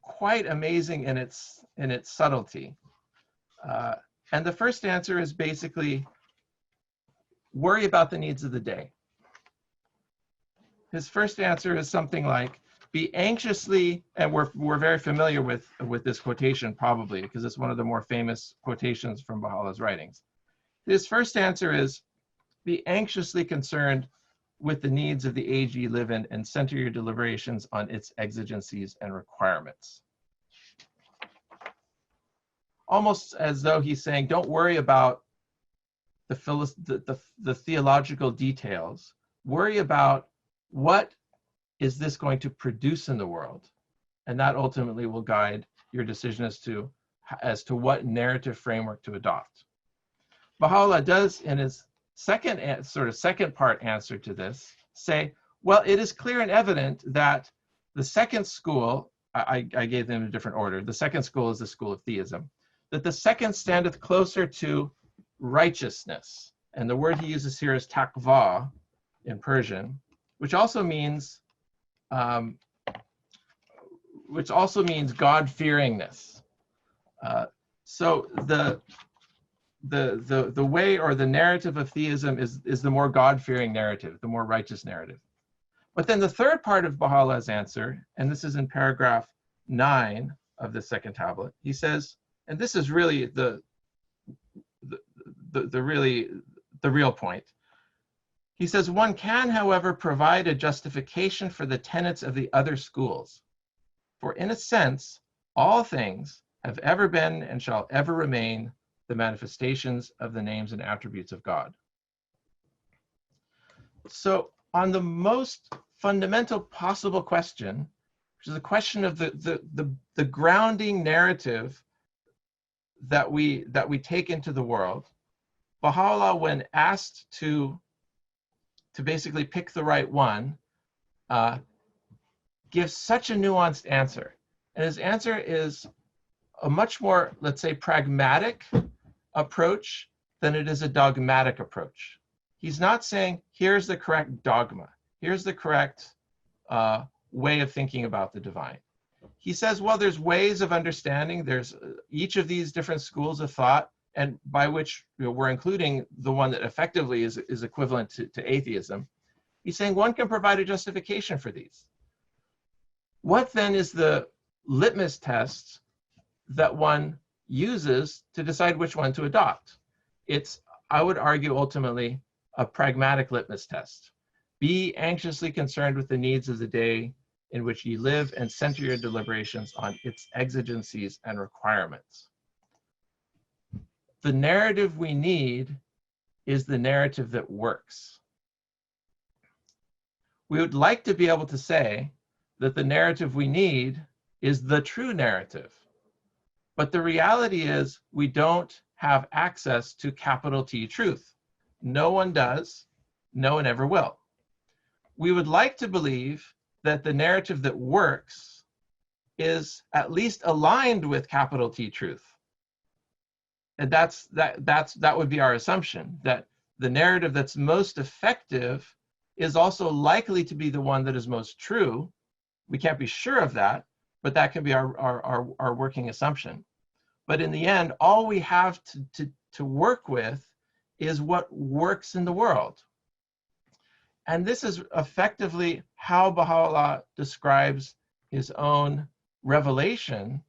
quite amazing in its subtlety. And the first answer is basically, worry about the needs of the day. His first answer is something like, be anxiously, and we're very familiar with this quotation probably, because it's one of the more famous quotations from Baha'u'llah's writings. His first answer is, be anxiously concerned with the needs of the age you live in, and center your deliberations on its exigencies and requirements. Almost as though he's saying, don't worry about the theological details. Worry about what is this going to produce in the world, and that ultimately will guide your decision as to what narrative framework to adopt. Baha'u'llah does, in his second part answer to this, say, well, it is clear and evident that the second school, I gave them in a different order. The second school is the school of theism. That the second standeth closer to righteousness. And the word he uses here is taqwa in Persian, which also means God-fearingness. So the way, or the narrative of theism is the more God-fearing narrative, the more righteous narrative. But then the third part of Baha'u'llah's answer, and this is in paragraph 9 of the second tablet, he says, and this is really the real point. He says, one can, however, provide a justification for the tenets of the other schools. For in a sense, all things have ever been and shall ever remain the manifestations of the names and attributes of God. So on the most fundamental possible question, which is the question of the grounding narrative that we take into the world, Baha'u'llah, when asked to basically pick the right one, gives such a nuanced answer. And his answer is a much more, let's say, pragmatic approach than it is a dogmatic approach. He's not saying, here's the correct dogma, here's the correct way of thinking about the divine. He says, well, there's ways of understanding. There's each of these different schools of thought, and by which we're including the one that effectively is equivalent to atheism. He's saying one can provide a justification for these. What then is the litmus test that one uses to decide which one to adopt? It's, I would argue, ultimately a pragmatic litmus test. Be anxiously concerned with the needs of the day in which ye live, and center your deliberations on its exigencies and requirements. The narrative we need is the narrative that works. We would like to be able to say that the narrative we need is the true narrative. But the reality is we don't have access to capital T truth. No one does, no one ever will. We would like to believe that the narrative that works is at least aligned with capital T truth. And that would be our assumption, that the narrative that's most effective is also likely to be the one that is most true. We can't be sure of that, but that can be our working assumption. But in the end, all we have to work with is what works in the world. And this is effectively how Baha'u'llah describes his own revelation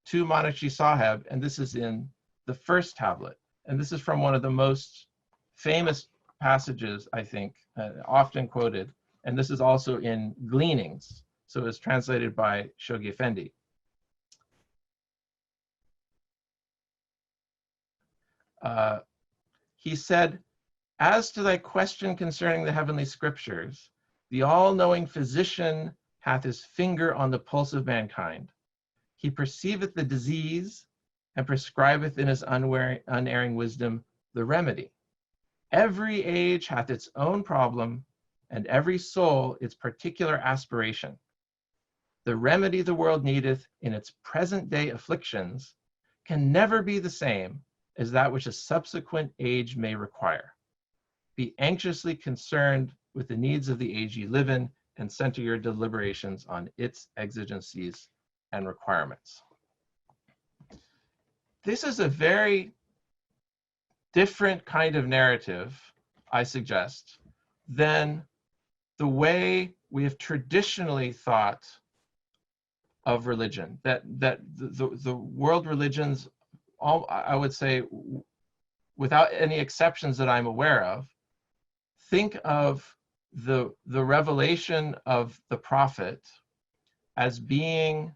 to Manachi Sahib, and this is in the first tablet. And this is from one of the most famous passages, I think, often quoted, and this is also in Gleanings, so it's translated by Shoghi Effendi. He said, as to thy question concerning the heavenly scriptures, the all-knowing physician hath his finger on the pulse of mankind. He perceiveth the disease and prescribeth in his unerring wisdom the remedy. Every age hath its own problem, and every soul its particular aspiration. The remedy the world needeth in its present day afflictions can never be the same as that which a subsequent age may require. Be anxiously concerned with the needs of the age you live in, and center your deliberations on its exigencies and requirements. This is a very different kind of narrative, I suggest, than the way we have traditionally thought of religion. That the world religions, all, I would say, without any exceptions that I'm aware of, think of the revelation of the prophet as being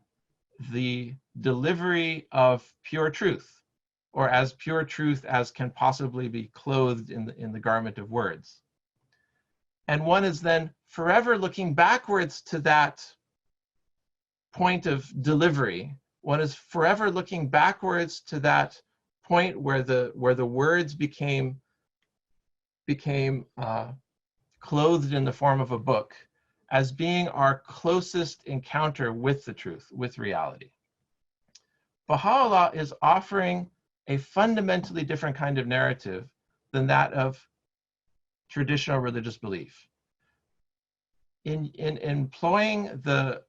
the delivery of pure truth, or as pure truth as can possibly be clothed in the garment of words. And one is then forever looking backwards to that point of delivery. One is forever looking backwards to that point where the words became clothed in the form of a book, as being our closest encounter with the truth, with reality. Baha'u'llah is offering a fundamentally different kind of narrative than that of traditional religious belief. In employing the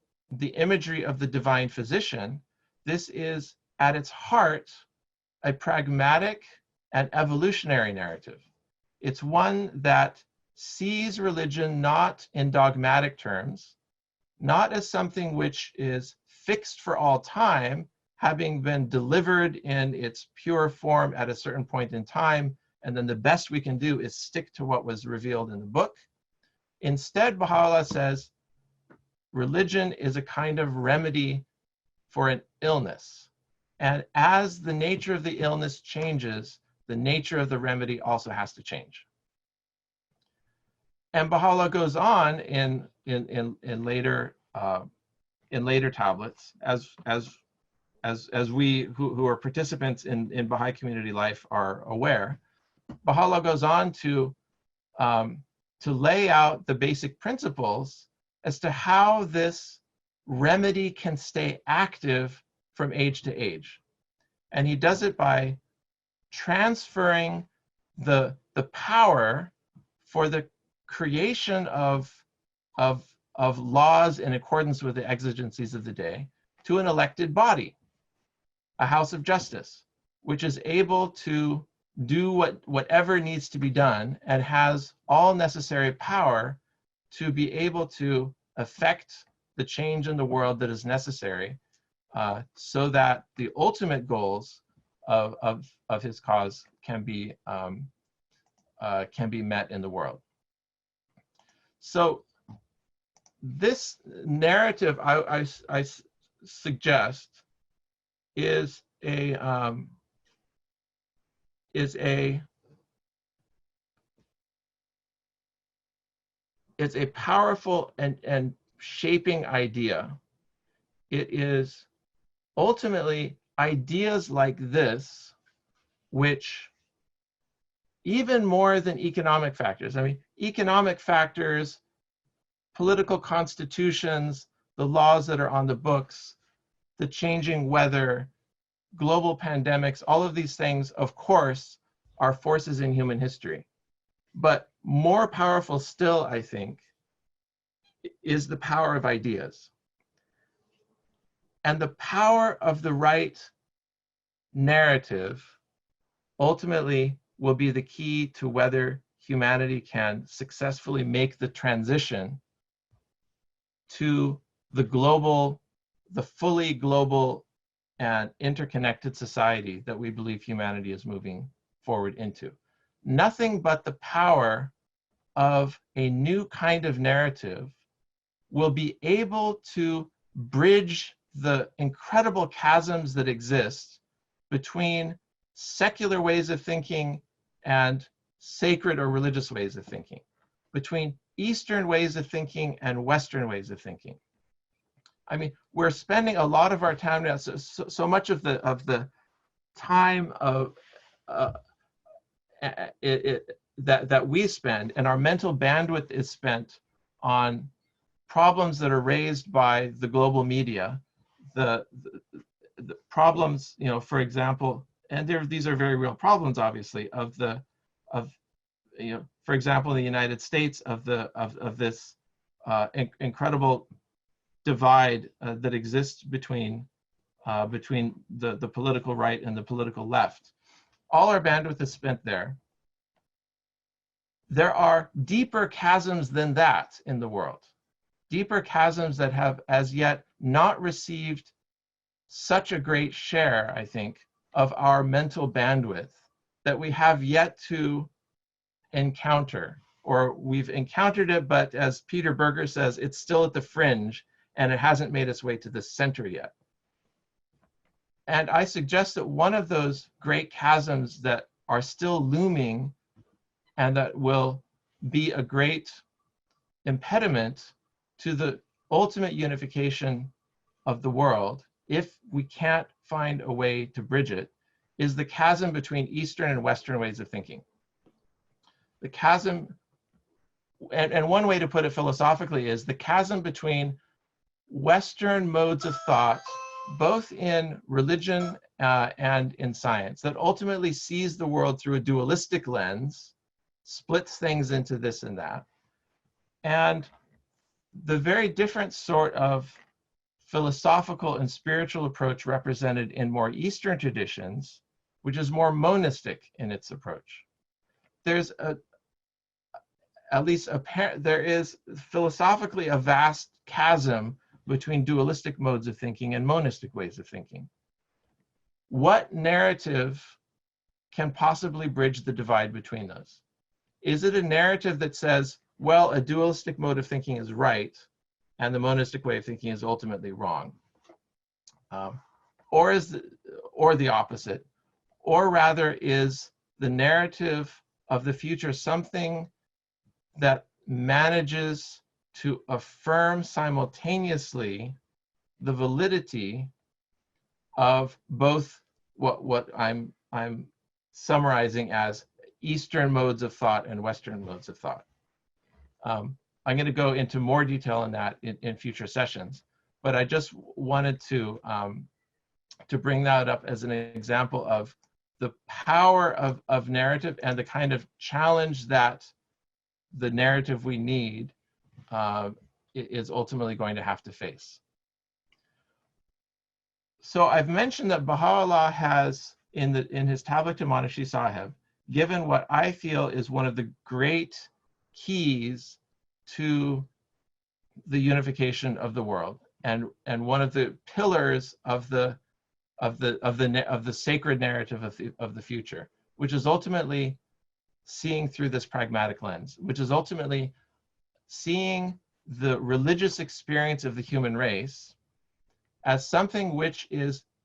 imagery of the divine physician, this is at its heart a pragmatic and evolutionary narrative. It's one that sees religion not in dogmatic terms, not as something which is fixed for all time, having been delivered in its pure form at a certain point in time, and then the best we can do is stick to what was revealed in the book. Instead, Baha'u'llah says, religion is a kind of remedy for an illness. And as the nature of the illness changes, the nature of the remedy also has to change. And Baha'u'llah goes on in later tablets, as we who are participants in Baha'i community life are aware. Baha'u'llah goes on to lay out the basic principles as to how this remedy can stay active from age to age. And he does it by transferring the power for the creation of laws in accordance with the exigencies of the day to an elected body, a house of justice, which is able to do whatever needs to be done and has all necessary power to be able to affect the change in the world that is necessary, so that the ultimate goals of his cause can be met in the world. So this narrative I suggest is a powerful and shaping idea. It is ultimately ideas like this, which even more than economic factors, I mean, economic factors, political constitutions, the laws that are on the books, the changing weather, global pandemics, all of these things, of course, are forces in human history. But more powerful still, I think, is the power of ideas. And the power of the right narrative ultimately will be the key to whether humanity can successfully make the transition to the fully global and interconnected society that we believe humanity is moving forward into. Nothing but the power of a new kind of narrative will be able to bridge the incredible chasms that exist between secular ways of thinking and sacred or religious ways of thinking, between Eastern ways of thinking and Western ways of thinking. I mean, we're spending a lot of our time now, so much of the time that we spend, and our mental bandwidth is spent on problems that are raised by the global media, the problems, you know, for example, and these are very real problems, obviously, you know, for example, in the United States, of this incredible divide that exists between the political right and the political left. All our bandwidth is spent there. There are deeper chasms than that in the world, deeper chasms that have as yet not received such a great share, I think, of our mental bandwidth that we have yet to encounter, or we've encountered it, but as Peter Berger says, it's still at the fringe and it hasn't made its way to the center yet. And I suggest that one of those great chasms that are still looming and that will be a great impediment to the ultimate unification of the world, if we can't find a way to bridge it, is the chasm between Eastern and Western ways of thinking. The chasm, and one way to put it philosophically, is the chasm between Western modes of thought, both in religion and in science, that ultimately sees the world through a dualistic lens, splits things into this and that, and the very different sort of philosophical and spiritual approach represented in more Eastern traditions, which is more monistic in its approach. There's there is philosophically a vast chasm between dualistic modes of thinking and monistic ways of thinking. What narrative can possibly bridge the divide between those? Is it a narrative that says, well, a dualistic mode of thinking is right and the monistic way of thinking is ultimately wrong? Or the opposite? Or rather, is the narrative of the future something that manages to affirm simultaneously the validity of both what I'm summarizing as Eastern modes of thought and Western modes of thought? I'm going to go into more detail on that in future sessions. but I just wanted to bring that up as an example of the power of narrative and the kind of challenge that the narrative we need is ultimately going to have to face. So I've mentioned that Baha'u'llah has, in his tablet to Manashi Sahib, given what I feel is one of the great keys to the unification of the world, and one of the pillars of the sacred narrative of the future, which is ultimately seeing through this pragmatic lens, which is ultimately seeing the religious experience of the human race as something which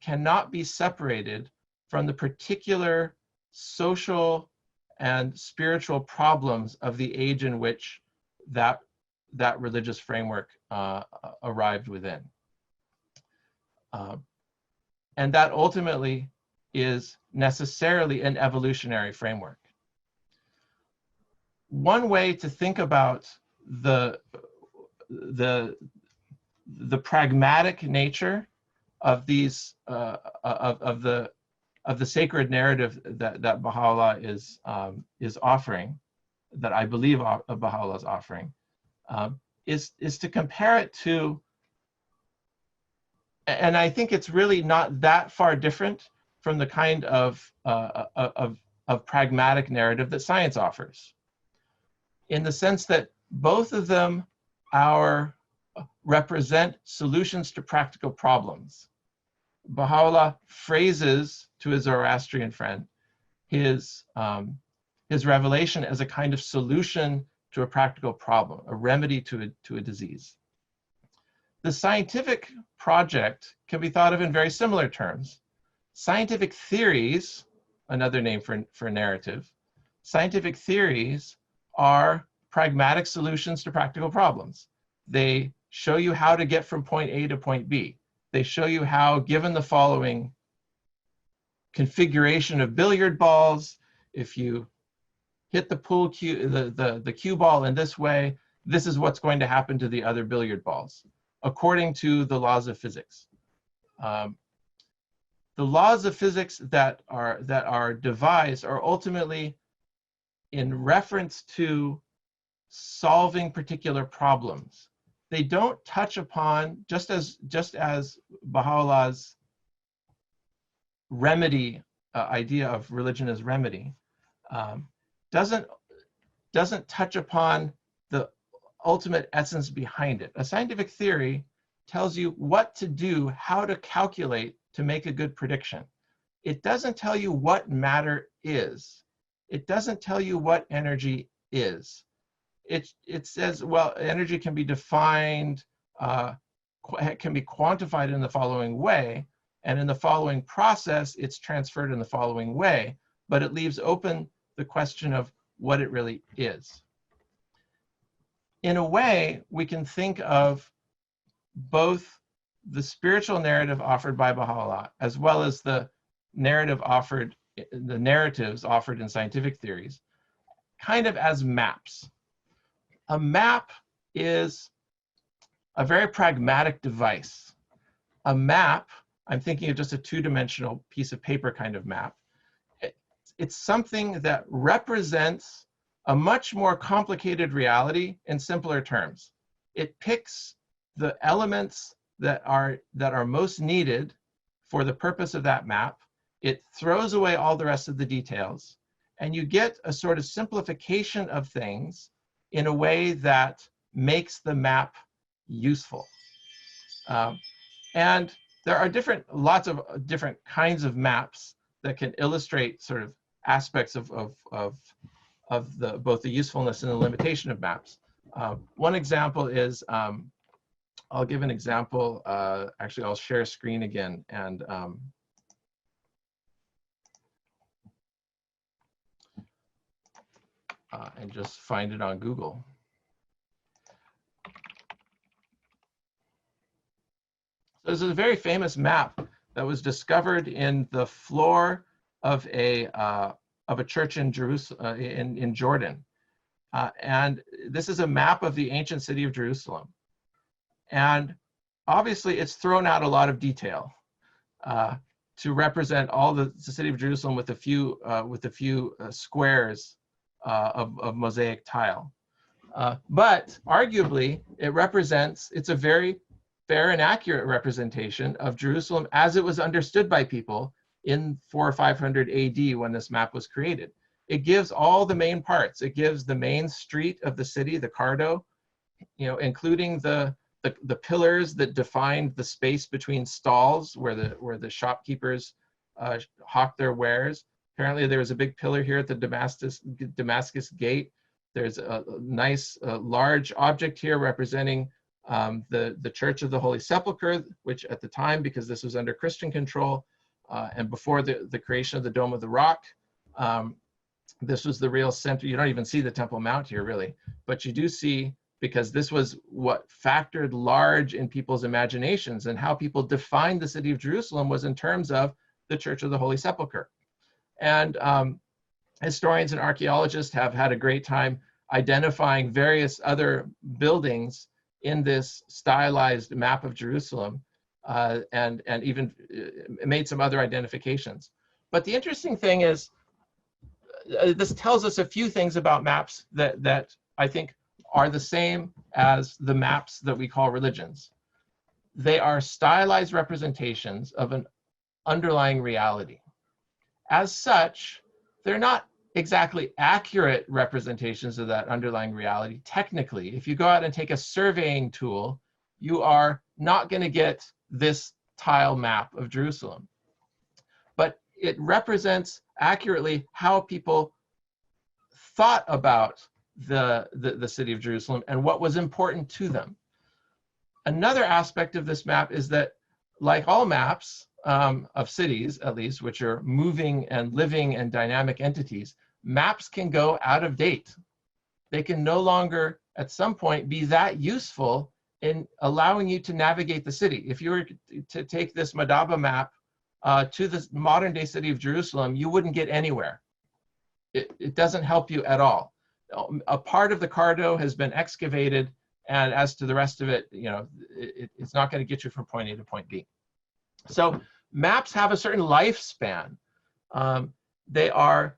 cannot be separated from the particular social and spiritual problems of the age in which that religious framework arrived within. And that ultimately is necessarily an evolutionary framework. One way to think about the pragmatic nature of these of the sacred narrative that Baha'u'llah is offering, that I believe Baha'u'llah is offering, is to compare it to, and I think it's really not that far different from the kind of pragmatic narrative that science offers, in the sense that both of them represent solutions to practical problems. Baha'u'llah phrases to his Zoroastrian friend his revelation as a kind of solution to a practical problem, a remedy to a disease. The scientific project can be thought of in very similar terms. Scientific theories, another name for narrative, scientific theories are pragmatic solutions to practical problems. They show you how to get from point A to point B. They show you how, given the following configuration of billiard balls, if you hit the pool cue, the cue ball in this way, this is what's going to happen to the other billiard balls, according to the laws of physics. The laws of physics that are devised are ultimately in reference to solving particular problems. They don't touch upon, just as Baha'u'llah's remedy, idea of religion as remedy, doesn't touch upon the ultimate essence behind it. A scientific theory tells you what to do, how to calculate to make a good prediction. It doesn't tell you what matter is. It doesn't tell you what energy is. It says, well, energy can be defined, can be quantified in the following way, and in the following process, it's transferred in the following way, but it leaves open the question of what it really is. In a way, we can think of both the spiritual narrative offered by Baha'u'llah, as well as the narratives offered in scientific theories, kind of as maps. A map is a very pragmatic device. A map, I'm thinking of just a two-dimensional piece of paper kind of map. It's something that represents a much more complicated reality in simpler terms. It picks the elements that are most needed for the purpose of that map. It throws away all the rest of the details, and you get a sort of simplification of things in a way that makes the map useful. And there are lots of different kinds of maps that can illustrate sort of aspects of both the usefulness and the limitation of maps. One example is, I'll give an example. Actually, I'll share a screen again and just find it on Google. So this is a very famous map that was discovered in the floor of a church in Jerusalem, in Jordan, and this is a map of the ancient city of Jerusalem. And obviously it's thrown out a lot of detail to represent all the city of Jerusalem with a few squares of mosaic tile. But arguably, it's a very fair and accurate representation of Jerusalem as it was understood by people in 400 or 500 AD when this map was created. It gives all the main parts. It gives the main street of the city, the Cardo, including the pillars that defined the space between stalls where the shopkeepers hawk their wares. Apparently there was a big pillar here at the Damascus gate. There's a nice large object here representing the Church of the Holy Sepulchre, which at the time, because this was under Christian control and before the creation of the Dome of the Rock, this was the real center. You don't even see the Temple Mount here really, but you do see, because this was what factored large in people's imaginations, and how people defined the city of Jerusalem was in terms of the Church of the Holy Sepulchre. And historians and archaeologists have had a great time identifying various other buildings in this stylized map of Jerusalem, and even made some other identifications. But the interesting thing is, this tells us a few things about maps that I think are the same as the maps that we call religions. They are stylized representations of an underlying reality. As such, they're not exactly accurate representations of that underlying reality. Technically, if you go out and take a surveying tool, you are not going to get this tile map of Jerusalem. But it represents accurately how people thought about the city of Jerusalem and what was important to them. Another aspect of this map is that, like all maps of cities, at least, which are moving and living and dynamic entities, maps can go out of date. They can no longer, at some point, be that useful in allowing you to navigate the city. If you were to take this Madaba map to the modern day city of Jerusalem, you wouldn't get anywhere. It doesn't help you at all. A part of the Cardo has been excavated, and as to the rest of it, it's not going to get you from point A to point B. So maps have a certain lifespan. They are,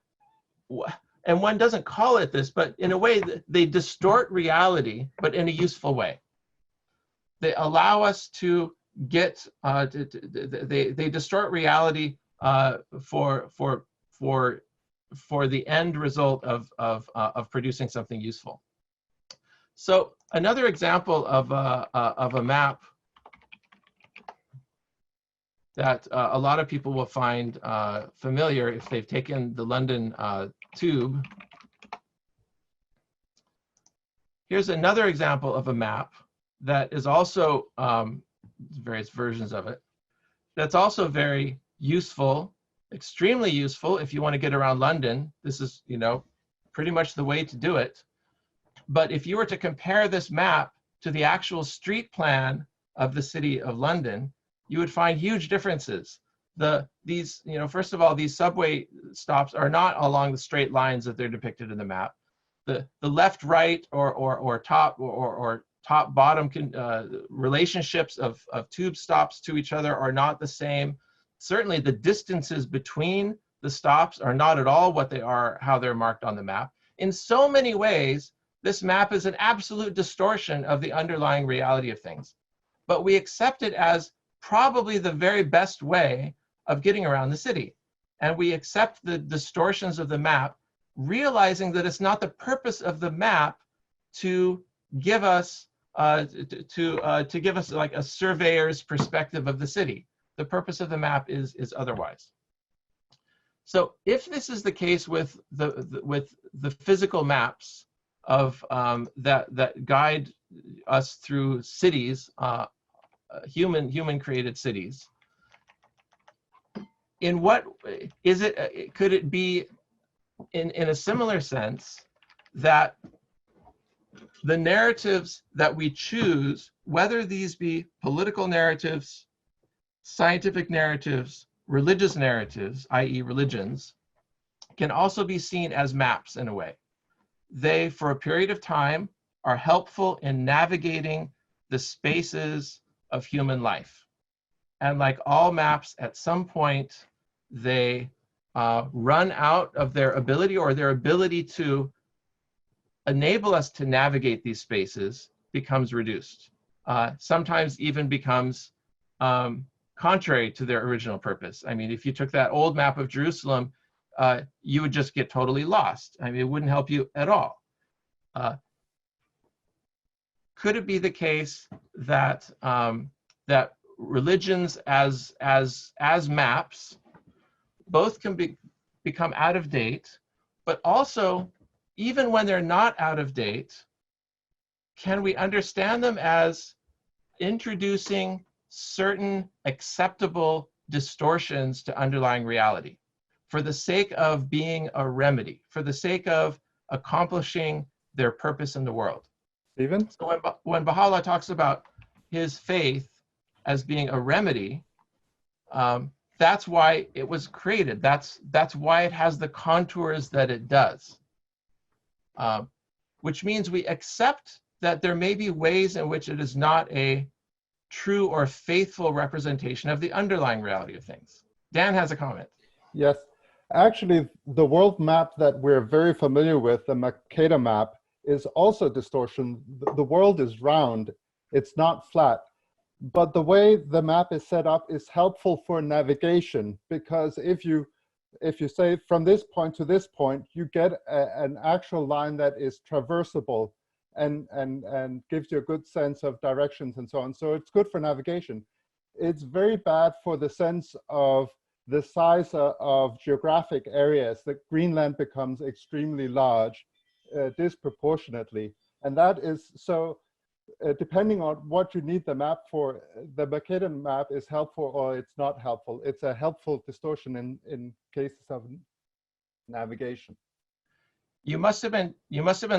and one doesn't call it this, but in a way they distort reality, but in a useful way. They allow us to get, they distort reality for the end result of producing something useful. So another example of a map that a lot of people will find familiar if they've taken the London Tube. Here's another example of a map that is also, various versions of it, that's also very useful, extremely useful if you want to get around London. This is, pretty much the way to do it. But if you were to compare this map to the actual street plan of the City of London, you would find huge differences. First of all, these subway stops are not along the straight lines that they're depicted in the map. The left, right, or top or top bottom relationships of tube stops to each other are not the same. Certainly the distances between the stops are not at all what they are, how they're marked on the map. In so many ways, this map is an absolute distortion of the underlying reality of things. But we accept it as probably the very best way of getting around the city. And we accept the distortions of the map, realizing that it's not the purpose of the map to give us to give us like a surveyor's perspective of the city. The purpose of the map is otherwise. So if this is the case with the physical maps of that guide us through cities, human created cities, in what is it? Could it be in a similar sense that the narratives that we choose, whether these be political narratives, scientific narratives, religious narratives, i.e. religions, can also be seen as maps in a way. They, for a period of time, are helpful in navigating the spaces of human life. And like all maps, at some point, they run out of their ability, or their ability to enable us to navigate these spaces becomes reduced. Sometimes even becomes contrary to their original purpose. I mean, if you took that old map of Jerusalem, you would just get totally lost. I mean, it wouldn't help you at all. Could it be the case that that religions as maps both can become out of date, but also, even when they're not out of date, can we understand them as introducing certain acceptable distortions to underlying reality for the sake of being a remedy, for the sake of accomplishing their purpose in the world? Stephen? So when Baha'u'llah talks about his faith as being a remedy, that's why it was created. That's why it has the contours that it does. Which means we accept that there may be ways in which it is not a true or faithful representation of the underlying reality of things. Dan has a comment. Yes. Actually, the world map that we're very familiar with, the Mercator map, is also distortion. The world is round. It's not flat. But the way the map is set up is helpful for navigation, because if you say from this point to this point, you get an actual line that is traversable and gives you a good sense of directions and so on. So it's good for navigation. It's very bad for the sense of the size of geographic areas. That Greenland becomes extremely large, disproportionately. And that is so, depending on what you need the map for, the Mercator map is helpful or it's not helpful. It's a helpful distortion in cases of navigation. You must have been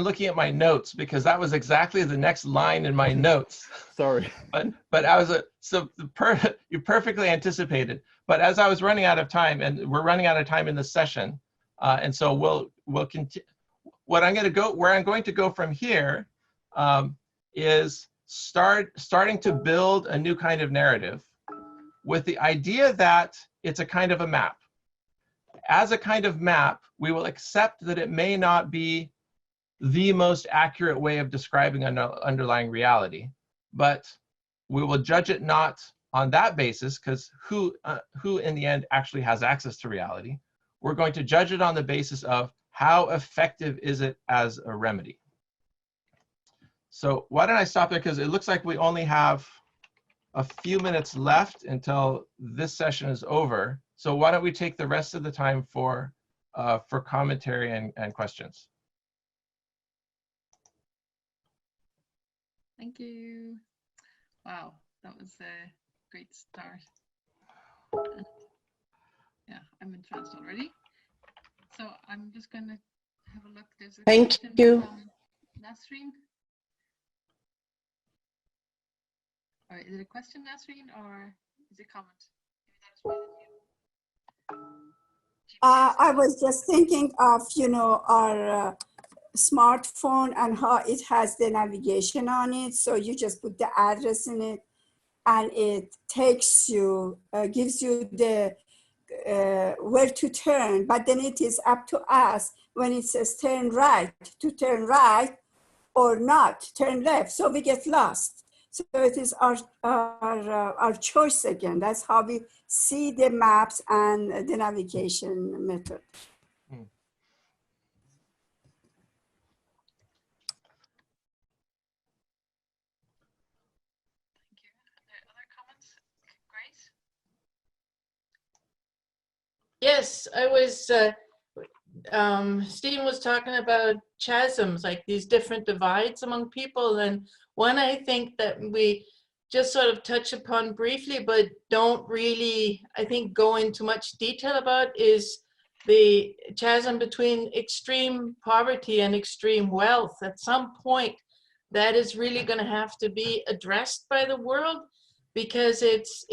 looking at my notes, because that was exactly the next line in my notes. Sorry. But I was you perfectly anticipated. But as I was running out of time, and we're running out of time in the session, and so we'll continue. Where I'm going to go from here is starting to build a new kind of narrative with the idea that it's a kind of a map. As a kind of map, we will accept that it may not be the most accurate way of describing an underlying reality, but we will judge it not on that basis, because who in the end actually has access to reality? We're going to judge it on the basis of how effective is it as a remedy. So why don't I stop there, because it looks like we only have a few minutes left until this session is over. So why don't we take the rest of the time for commentary and questions. Thank you. Wow, that was a great start. Yeah, I'm entranced already. So I'm just going to have a look. There's a Thank question you. from Nasreen. Or is it a question, Nasreen, or is it a comment? I was just thinking of, our smartphone and how it has the navigation on it. So you just put the address in it and it takes you, gives you the where to turn, but then it is up to us when it says turn right to turn right or not, turn left. So we get lost. So it is our choice again. That's how we see the maps and the navigation method. Yes, I was, Stephen was talking about chasms, like these different divides among people. And one I think that we just sort of touch upon briefly, but don't really, I think, go into much detail about is the chasm between extreme poverty and extreme wealth. At some point, that is really going to have to be addressed by the world, because it's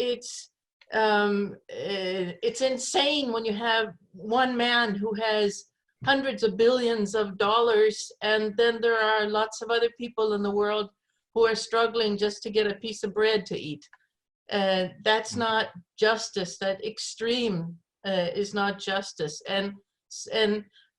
insane when you have one man who has hundreds of billions of dollars, and then there are lots of other people in the world who are struggling just to get a piece of bread to eat. That's not justice. That extreme is not justice. And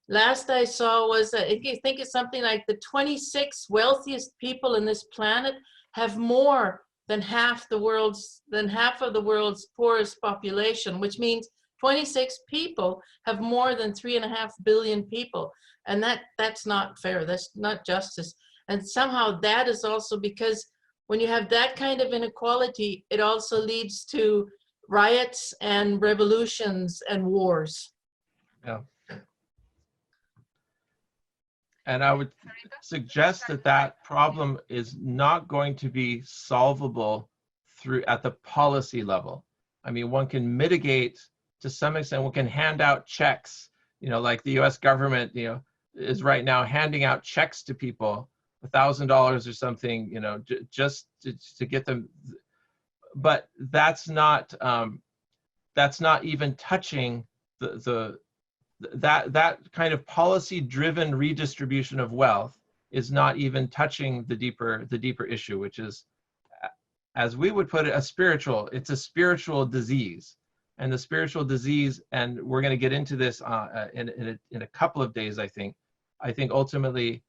last I saw was that if you think it's something like the 26 wealthiest people in this planet have more than half of the world's poorest population, which means 26 people have more than 3.5 billion people. And that's not fair. That's not justice. And somehow that is also because when you have that kind of inequality, it also leads to riots and revolutions and wars. Yeah. And I would suggest that that problem is not going to be solvable at the policy level. I mean, one can mitigate to some extent, one can hand out checks, like the US government, is right now handing out checks to people, $1,000 or something, just to get them. But that's not even touching that kind of policy-driven redistribution of wealth is not even touching the deeper issue, which is, as we would put it, it's a spiritual disease. And the spiritual disease, and we're going to get into this in a couple of days, I think ultimately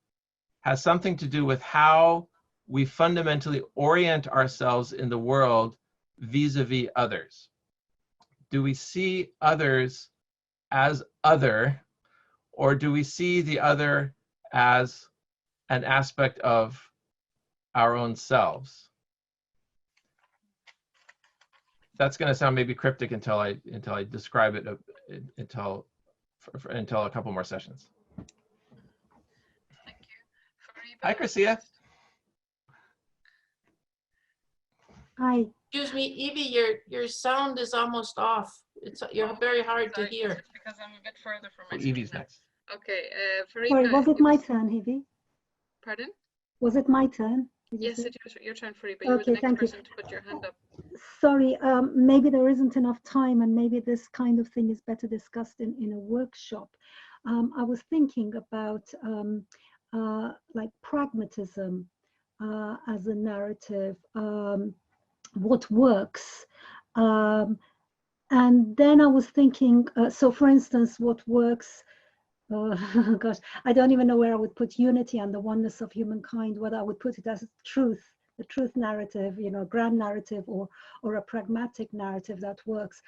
has something to do with how we fundamentally orient ourselves in the world vis-a-vis others. Do we see others as other, or do we see the other as an aspect of our own selves? That's going to sound maybe cryptic until I describe it until a couple more sessions. Thank you. Hi, Chrisia. Hi. Excuse me, Evie, your sound is almost off. You're very hard to hear. Because I'm a bit further from my Evie's screen now. next. Okay, Sorry, Fariba, was it my turn, Hivi? Pardon? Was it my turn? Yes, it's your turn, Fariba. You were the Okay, next thank you. person to put your hand up. Sorry, maybe there isn't enough time, and maybe this kind of thing is better discussed in a workshop. I was thinking about like pragmatism as a narrative, what works. And then I was thinking, so for instance, what works, gosh, I don't even know where I would put unity and the oneness of humankind, whether I would put it as truth, the truth narrative, a grand narrative or a pragmatic narrative that works.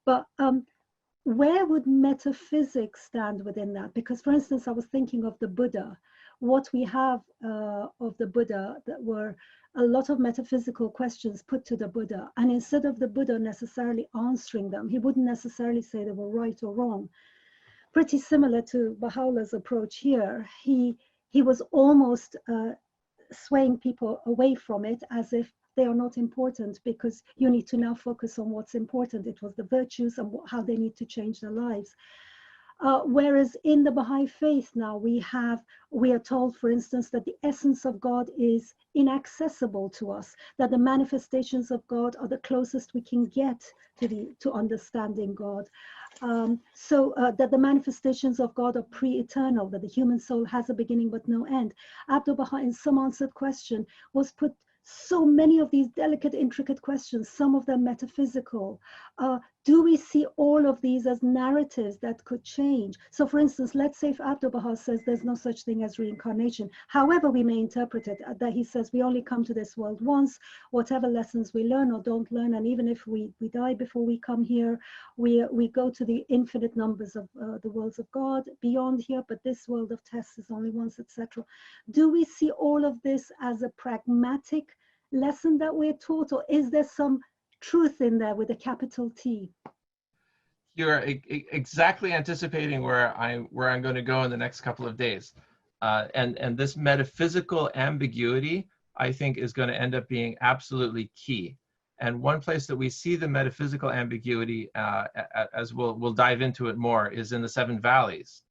But where would metaphysics stand within that? Because, for instance, I was thinking of the Buddha. What we have of the Buddha, that were a lot of metaphysical questions put to the Buddha. And instead of the Buddha necessarily answering them, he wouldn't necessarily say they were right or wrong. Pretty similar to Baha'u'llah's approach here. He was almost swaying people away from it as if they are not important, because you need to now focus on what's important. It was the virtues and how they need to change their lives. Whereas in the Baha'i faith now we are told, for instance, that the essence of God is inaccessible to us, that the manifestations of God are the closest we can get to understanding God. That the manifestations of God are pre-eternal, that the human soul has a beginning but no end. Abdu'l-Baha, in some answered question, was put so many of these delicate, intricate questions, some of them metaphysical. Do we see all of these as narratives that could change? So for instance, let's say if Abdu'l-Baha says there's no such thing as reincarnation, however we may interpret it, that he says we only come to this world once, whatever lessons we learn or don't learn, and even if we die before we come here, we go to the infinite numbers of the worlds of God beyond here, but this world of tests is only once, etc. Do we see all of this as a pragmatic lesson that we're taught, or is there some truth in there with a capital T? You're exactly anticipating where I'm going to go in the next couple of days, and this metaphysical ambiguity, I think, is going to end up being absolutely key. And one place that we see the metaphysical ambiguity, as we'll dive into it more, is in the Seven Valleys.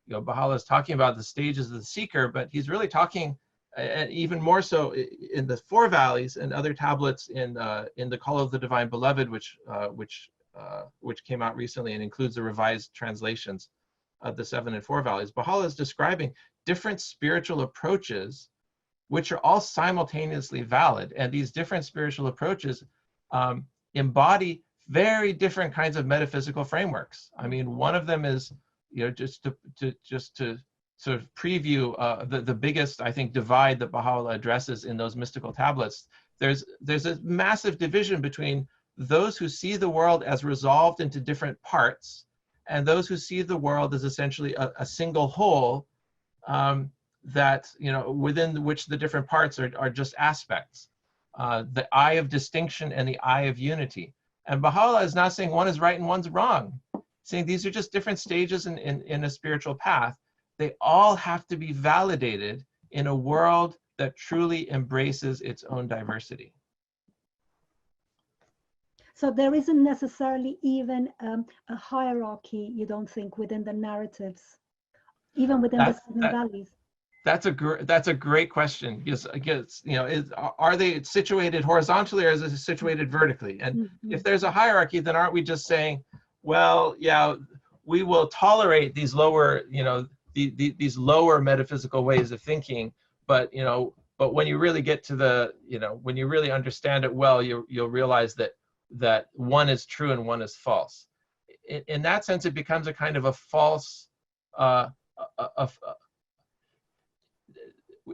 Baha'u'llah is talking about the stages of the seeker, but he's really talking, and even more so in the Four Valleys and other tablets in the Call of the Divine Beloved, which came out recently and includes the revised translations of the Seven and Four Valleys. Baha'u'llah is describing different spiritual approaches which are all simultaneously valid. And these different spiritual approaches embody very different kinds of metaphysical frameworks. I mean, one of them is, just to sort of preview the biggest, I think, divide that Baha'u'llah addresses in those mystical tablets. There's a massive division between those who see the world as resolved into different parts and those who see the world as essentially a single whole that, within which the different parts are just aspects. The eye of distinction and the eye of unity. And Baha'u'llah is not saying one is right and one's wrong, saying these are just different stages in a spiritual path. They all have to be validated in a world that truly embraces its own diversity. So there isn't necessarily even a hierarchy, you don't think, within the narratives, even within the seven valleys? That's a great question. Because are they situated horizontally or is it situated vertically? And if there's a hierarchy, then aren't we just saying, well, yeah, we will tolerate these lower, these lower metaphysical ways of thinking, but when you really get to the, when you really understand it well, you'll realize that one is true and one is false. In that sense, it becomes a kind of a false.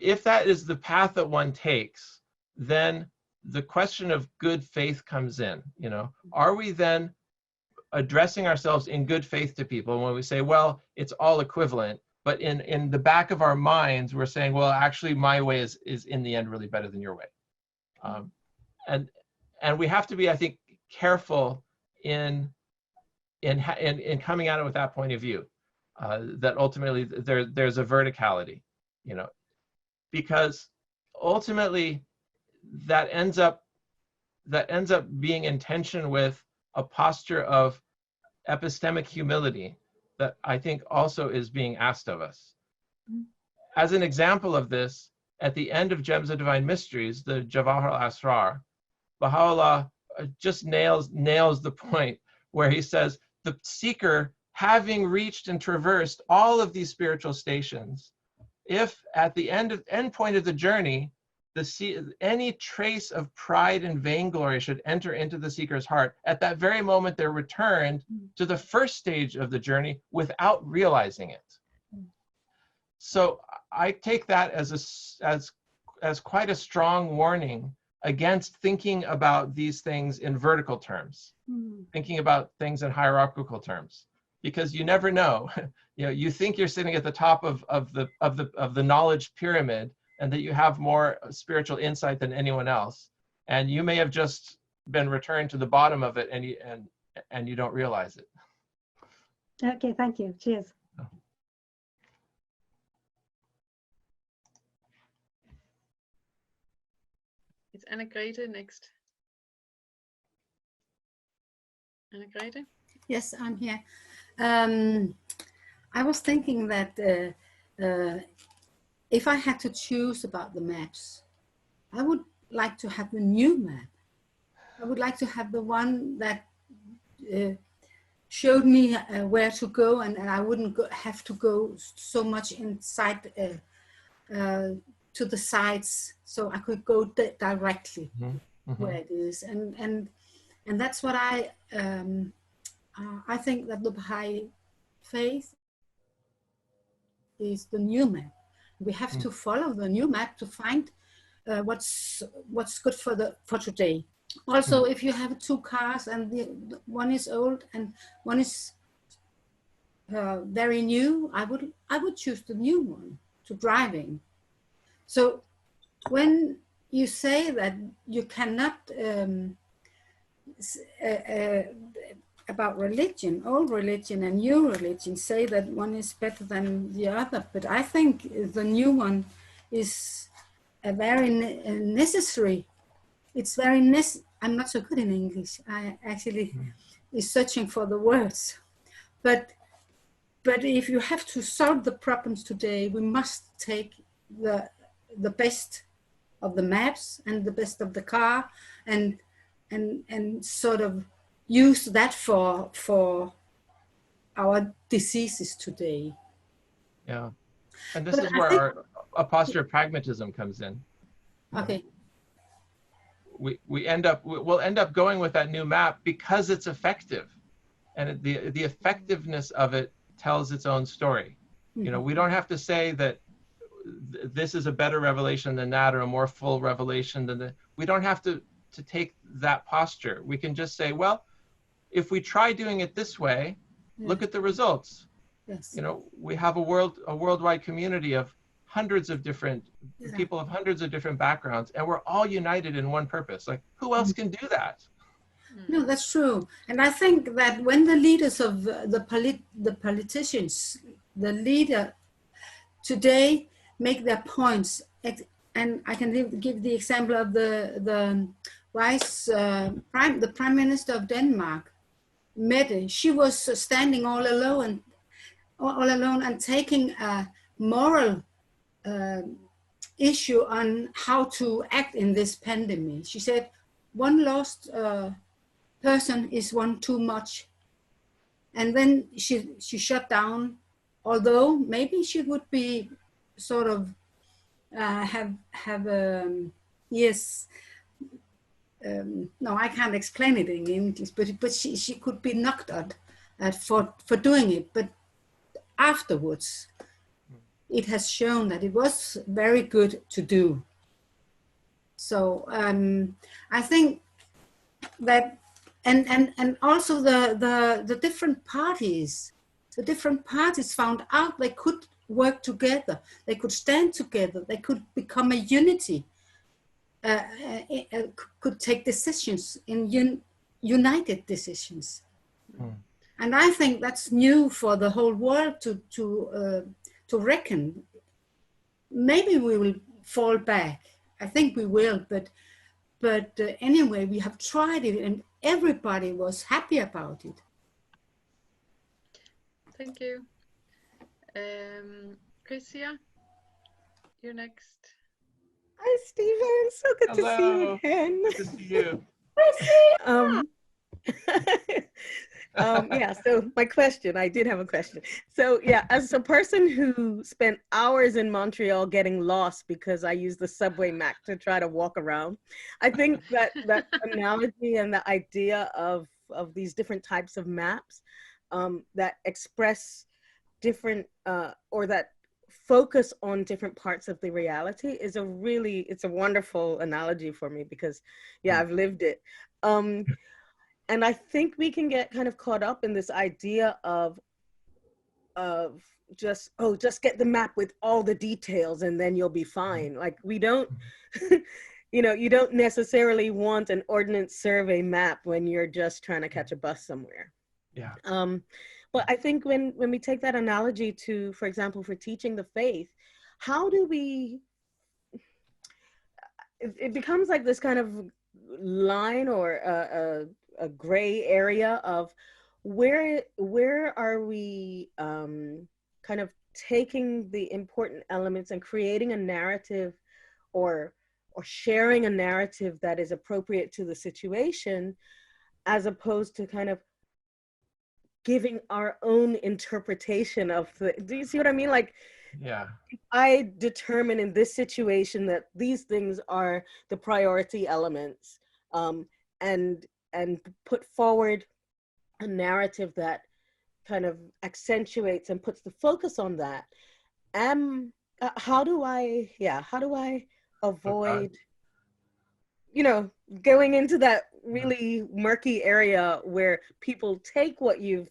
If that is the path that one takes, then the question of good faith comes in. Are we then addressing ourselves in good faith to people when we say, well, it's all equivalent, but in the back of our minds, we're saying, well, actually, my way is in the end really better than your way. And we have to be, I think, careful in coming at it with that point of view, that ultimately there's a verticality, because ultimately that ends up being in tension with a posture of epistemic humility that I think also is being asked of us. As an example of this, at the end of Gems of Divine Mysteries, the Jawahir al-Asrar, Baha'u'llah just nails the point where he says, the seeker, having reached and traversed all of these spiritual stations, if at the end point of the journey, any trace of pride and vainglory should enter into the seeker's heart, at that very moment they're returned to the first stage of the journey without realizing it. So I take that as quite a strong warning against thinking about these things in vertical terms, thinking about things in hierarchical terms, because you never know. You think you're sitting at the top of the knowledge pyramid, and that you have more spiritual insight than anyone else, and you may have just been returned to the bottom of it, and you don't realize it. Okay, thank you. Cheers. It's Anne-Grete next. Anne-Grete? Yes, I'm here. I was thinking that if I had to choose about the maps, I would like to have the new map. I would like to have the one that showed me where to go, and I wouldn't have to go so much inside to the sides, so I could go directly where it is. And that's what I think that the Baha'i faith is the new map. We have to follow the new map to find what's good for today. Also, if you have two cars and one is old and one is very new, I would choose the new one to driving. So when you say that you cannot about religion, old religion and new religion, say that one is better than the other, but I think the new one is a very necessary. It's very I'm not so good in English. I actually is searching for the words, but if you have to solve the problems today, we must take the best of the maps and the best of the car, and sort of use that for our diseases today. Yeah, and this is where a posture of pragmatism comes in. Okay. We'll end up going with that new map because it's effective, and the effectiveness of it tells its own story. You know, we don't have to say that this is a better revelation than that, or a more full revelation than that. We don't have to take that posture. We can just say, well, if we try doing it this way, look at the results. Yes. You know, we have a worldwide community of hundreds of different people of hundreds of different backgrounds, and we're all united in one purpose. Like, who else can do that? No, that's true. And I think that when the leaders of the politicians, the leader today make their points, and I can give the example of the Prime Minister of Denmark, Mette. She was standing all alone and taking a moral issue on how to act in this pandemic. She said, one lost person is one too much. And then she shut down, although maybe she would be sort of no, I can't explain it in English, but she could be knocked at for doing it. But afterwards, it has shown that it was very good to do. So I think that, and also the different parties found out they could work together, they could stand together, they could become a unity, could take decisions in united decisions. And I think that's new for the whole world to reckon. Maybe we will fall back. I think we will, but anyway, we have tried it, and everybody was happy about it. Thank you. Chrissia, you're next. Hi, Stephen. So good to see you again. Good to see you. Yeah, so my question, I did have a question. So yeah, as a person who spent hours in Montreal getting lost because I used the subway map to try to walk around, I think that analogy and the idea of these different types of maps that express different or that focus on different parts of the reality is it's a wonderful analogy for me, because yeah, I've lived it. And I think we can get kind of caught up in this idea of just get the map with all the details and then you'll be fine. Like, we don't, you know, you don't necessarily want an ordnance survey map when you're just trying to catch a bus somewhere. Yeah. But I think when we take that analogy to, for example, for teaching the faith, how do we, it becomes like this kind of line or a gray area of where are we kind of taking the important elements and creating a narrative or sharing a narrative that is appropriate to the situation, as opposed to kind of giving our own interpretation of do you see what I mean? Like, yeah, I determine in this situation that these things are the priority elements, and put forward a narrative that kind of accentuates and puts the focus on that. How do I avoid, you know, going into that really murky area where people take what you've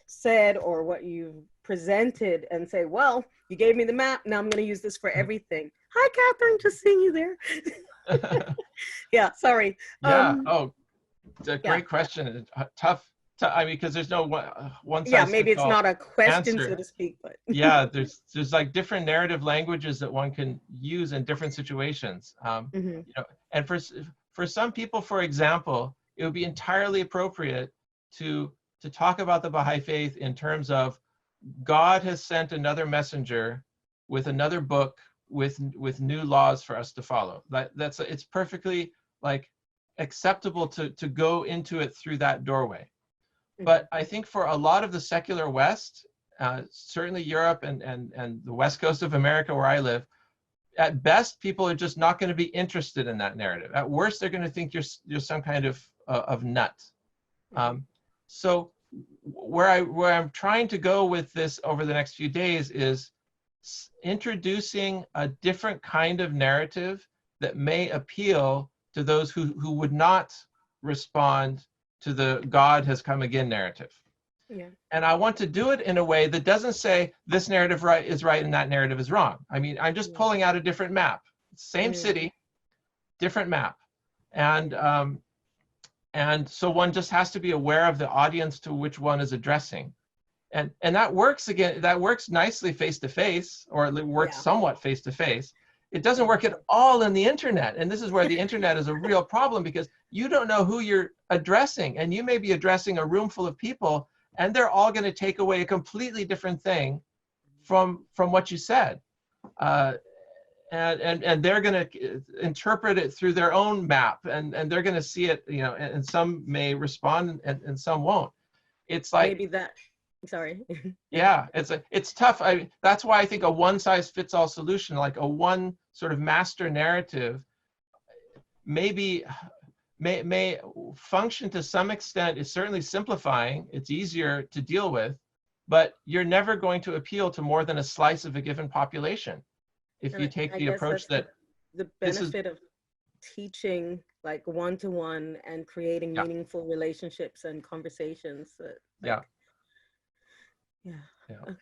said or what you've presented and say, well, you gave me the map, now I'm going to use this for everything. Hi, Catherine, just seeing you there. Yeah, sorry. Yeah, it's a great question. Tough, I mean, because there's no one size. Yeah, maybe it's not a question, answer. so to speak, but yeah, there's like different narrative languages that one can use in different situations. You know, and for some people, for example, it would be entirely appropriate to talk about the Baha'i faith in terms of God has sent another messenger with another book with new laws for us to follow. It's perfectly like acceptable to go into it through that doorway. But I think for a lot of the secular West, certainly Europe and the West Coast of America where I live, at best, people are just not going to be interested in that narrative. At worst, they're going to think you're some kind of nut. So where I'm trying to go with this over the next few days is introducing a different kind of narrative that may appeal to those who would not respond to the God has come again narrative. Yeah. And I want to do it in a way that doesn't say this narrative is right and that narrative is wrong. I mean, I'm just pulling out a different map. Same city, different map. And so one just has to be aware of the audience to which one is addressing. And that works nicely face-to-face, or it works somewhat face-to-face. It doesn't work at all in the internet. And this is where the internet is a real problem, because you don't know who you're addressing. And you may be addressing a room full of people, and they're all going to take away a completely different thing from what you said. And they're going to interpret it through their own map, and they're going to see it, you know, and some may respond and some won't. It's like, maybe that, sorry. Yeah, it's tough. That's why I think a one-size-fits-all solution, like a one sort of master narrative, may function to some extent. It's certainly simplifying. It's easier to deal with, but you're never going to appeal to more than a slice of a given population if you take the approach that the benefit of teaching like one-to-one and creating meaningful relationships and conversations. Yeah. Okay.